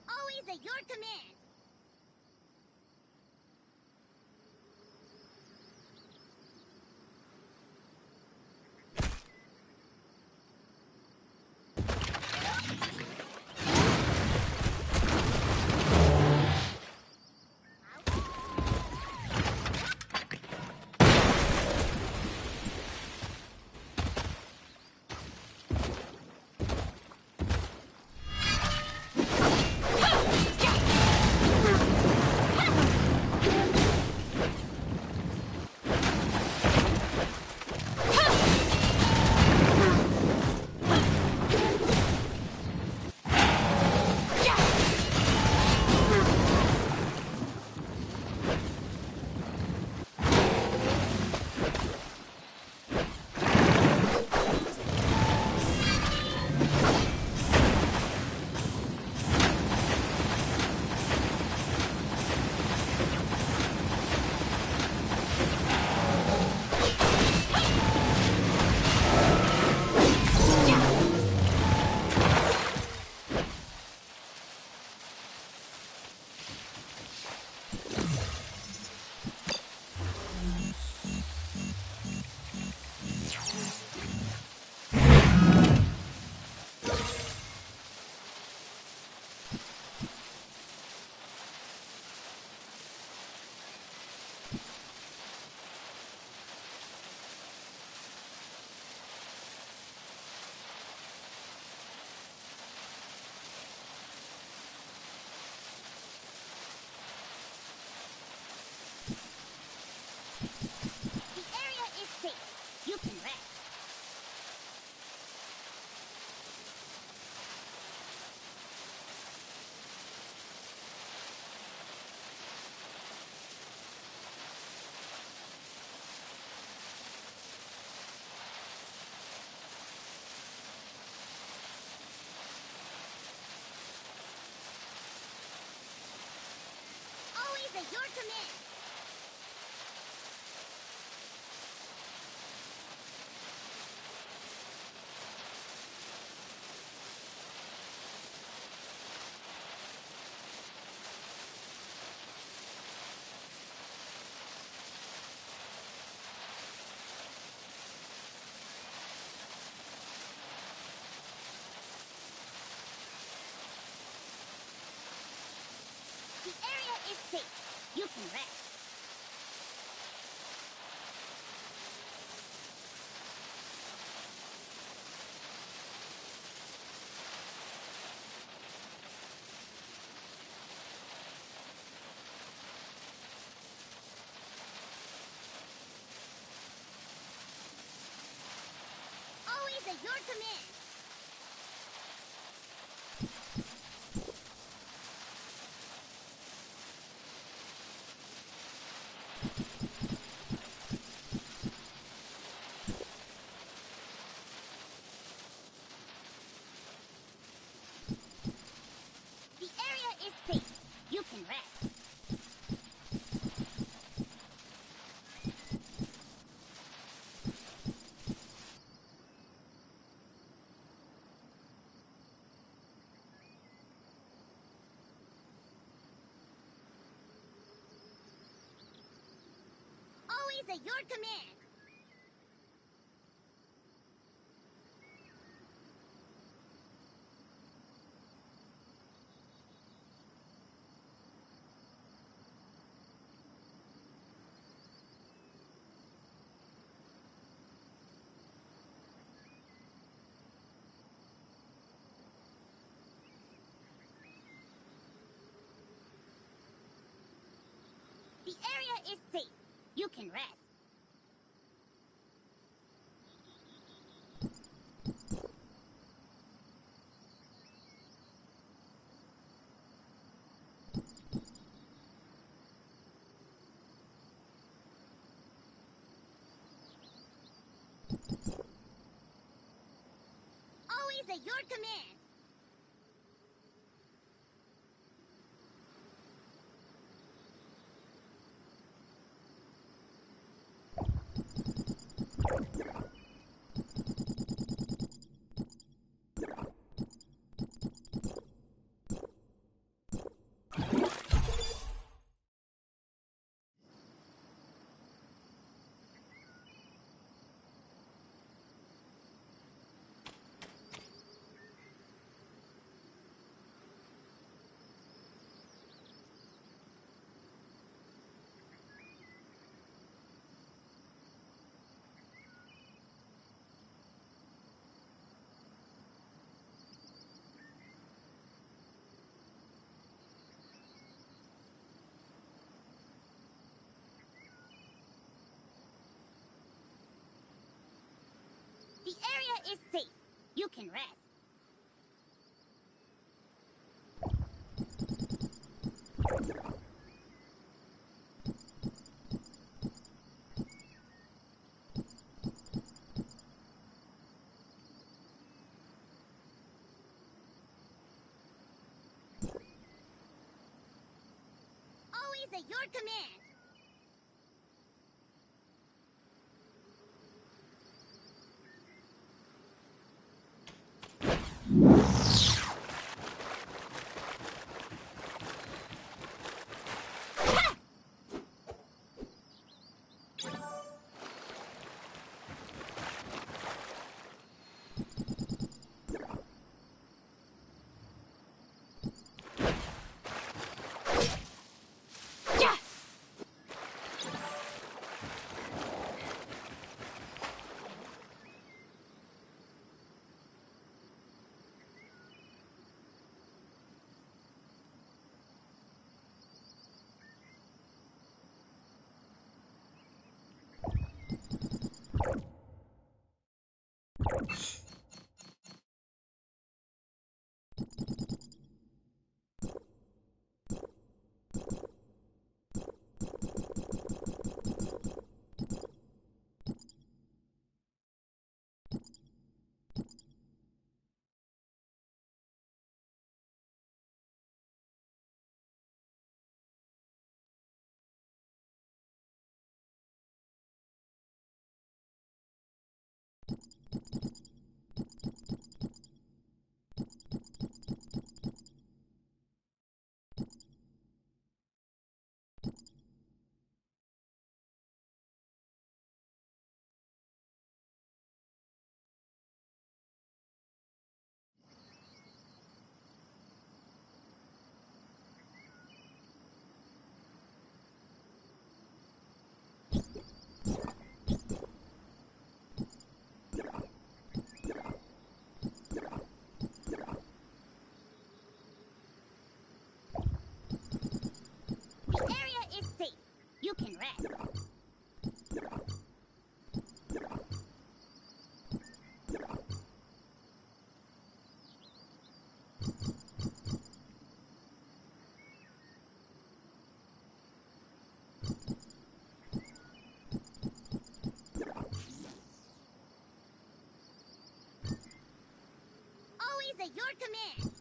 Always at your command. The area is safe. You can rest. Always at your command. The area is safe. You can rest. Always at your command. The area is safe. You can rest. Always at your command. The area is safe. You can rest. Always at your command. The area is safe. You can rest. Always at your command. at your command.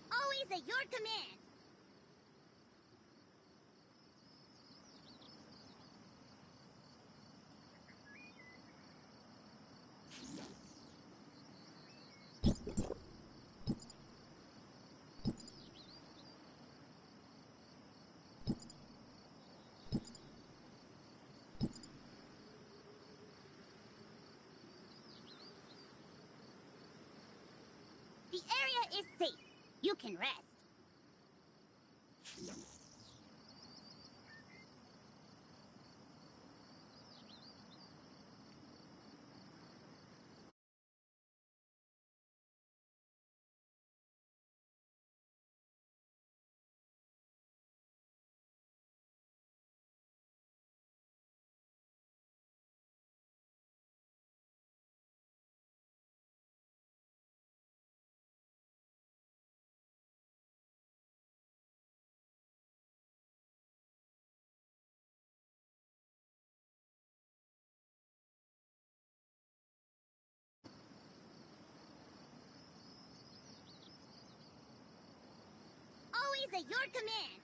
Always at your command. The area is safe. You can rest. Always at your command.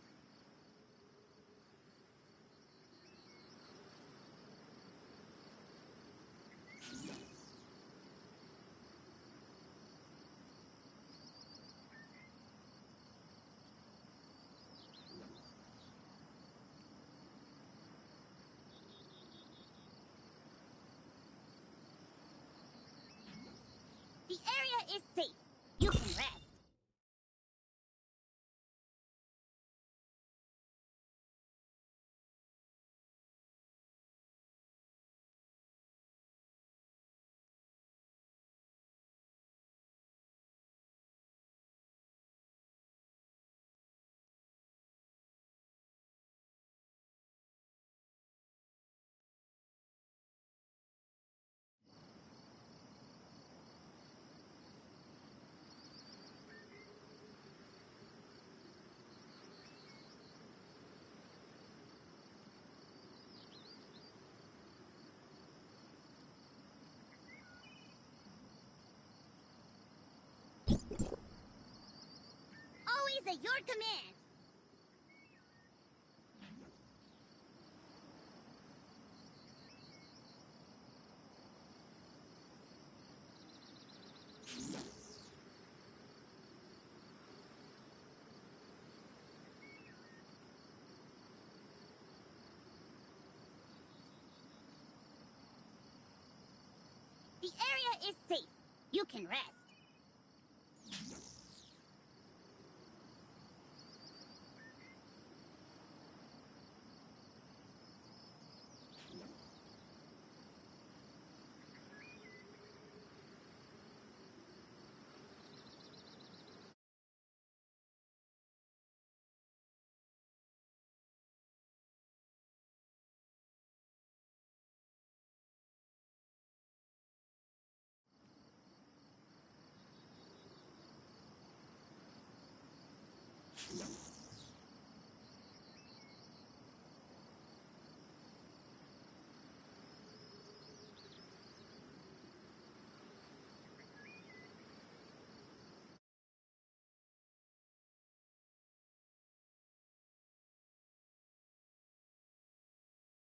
The area is safe. You can rest. Always at your command. The area is safe. You can rest.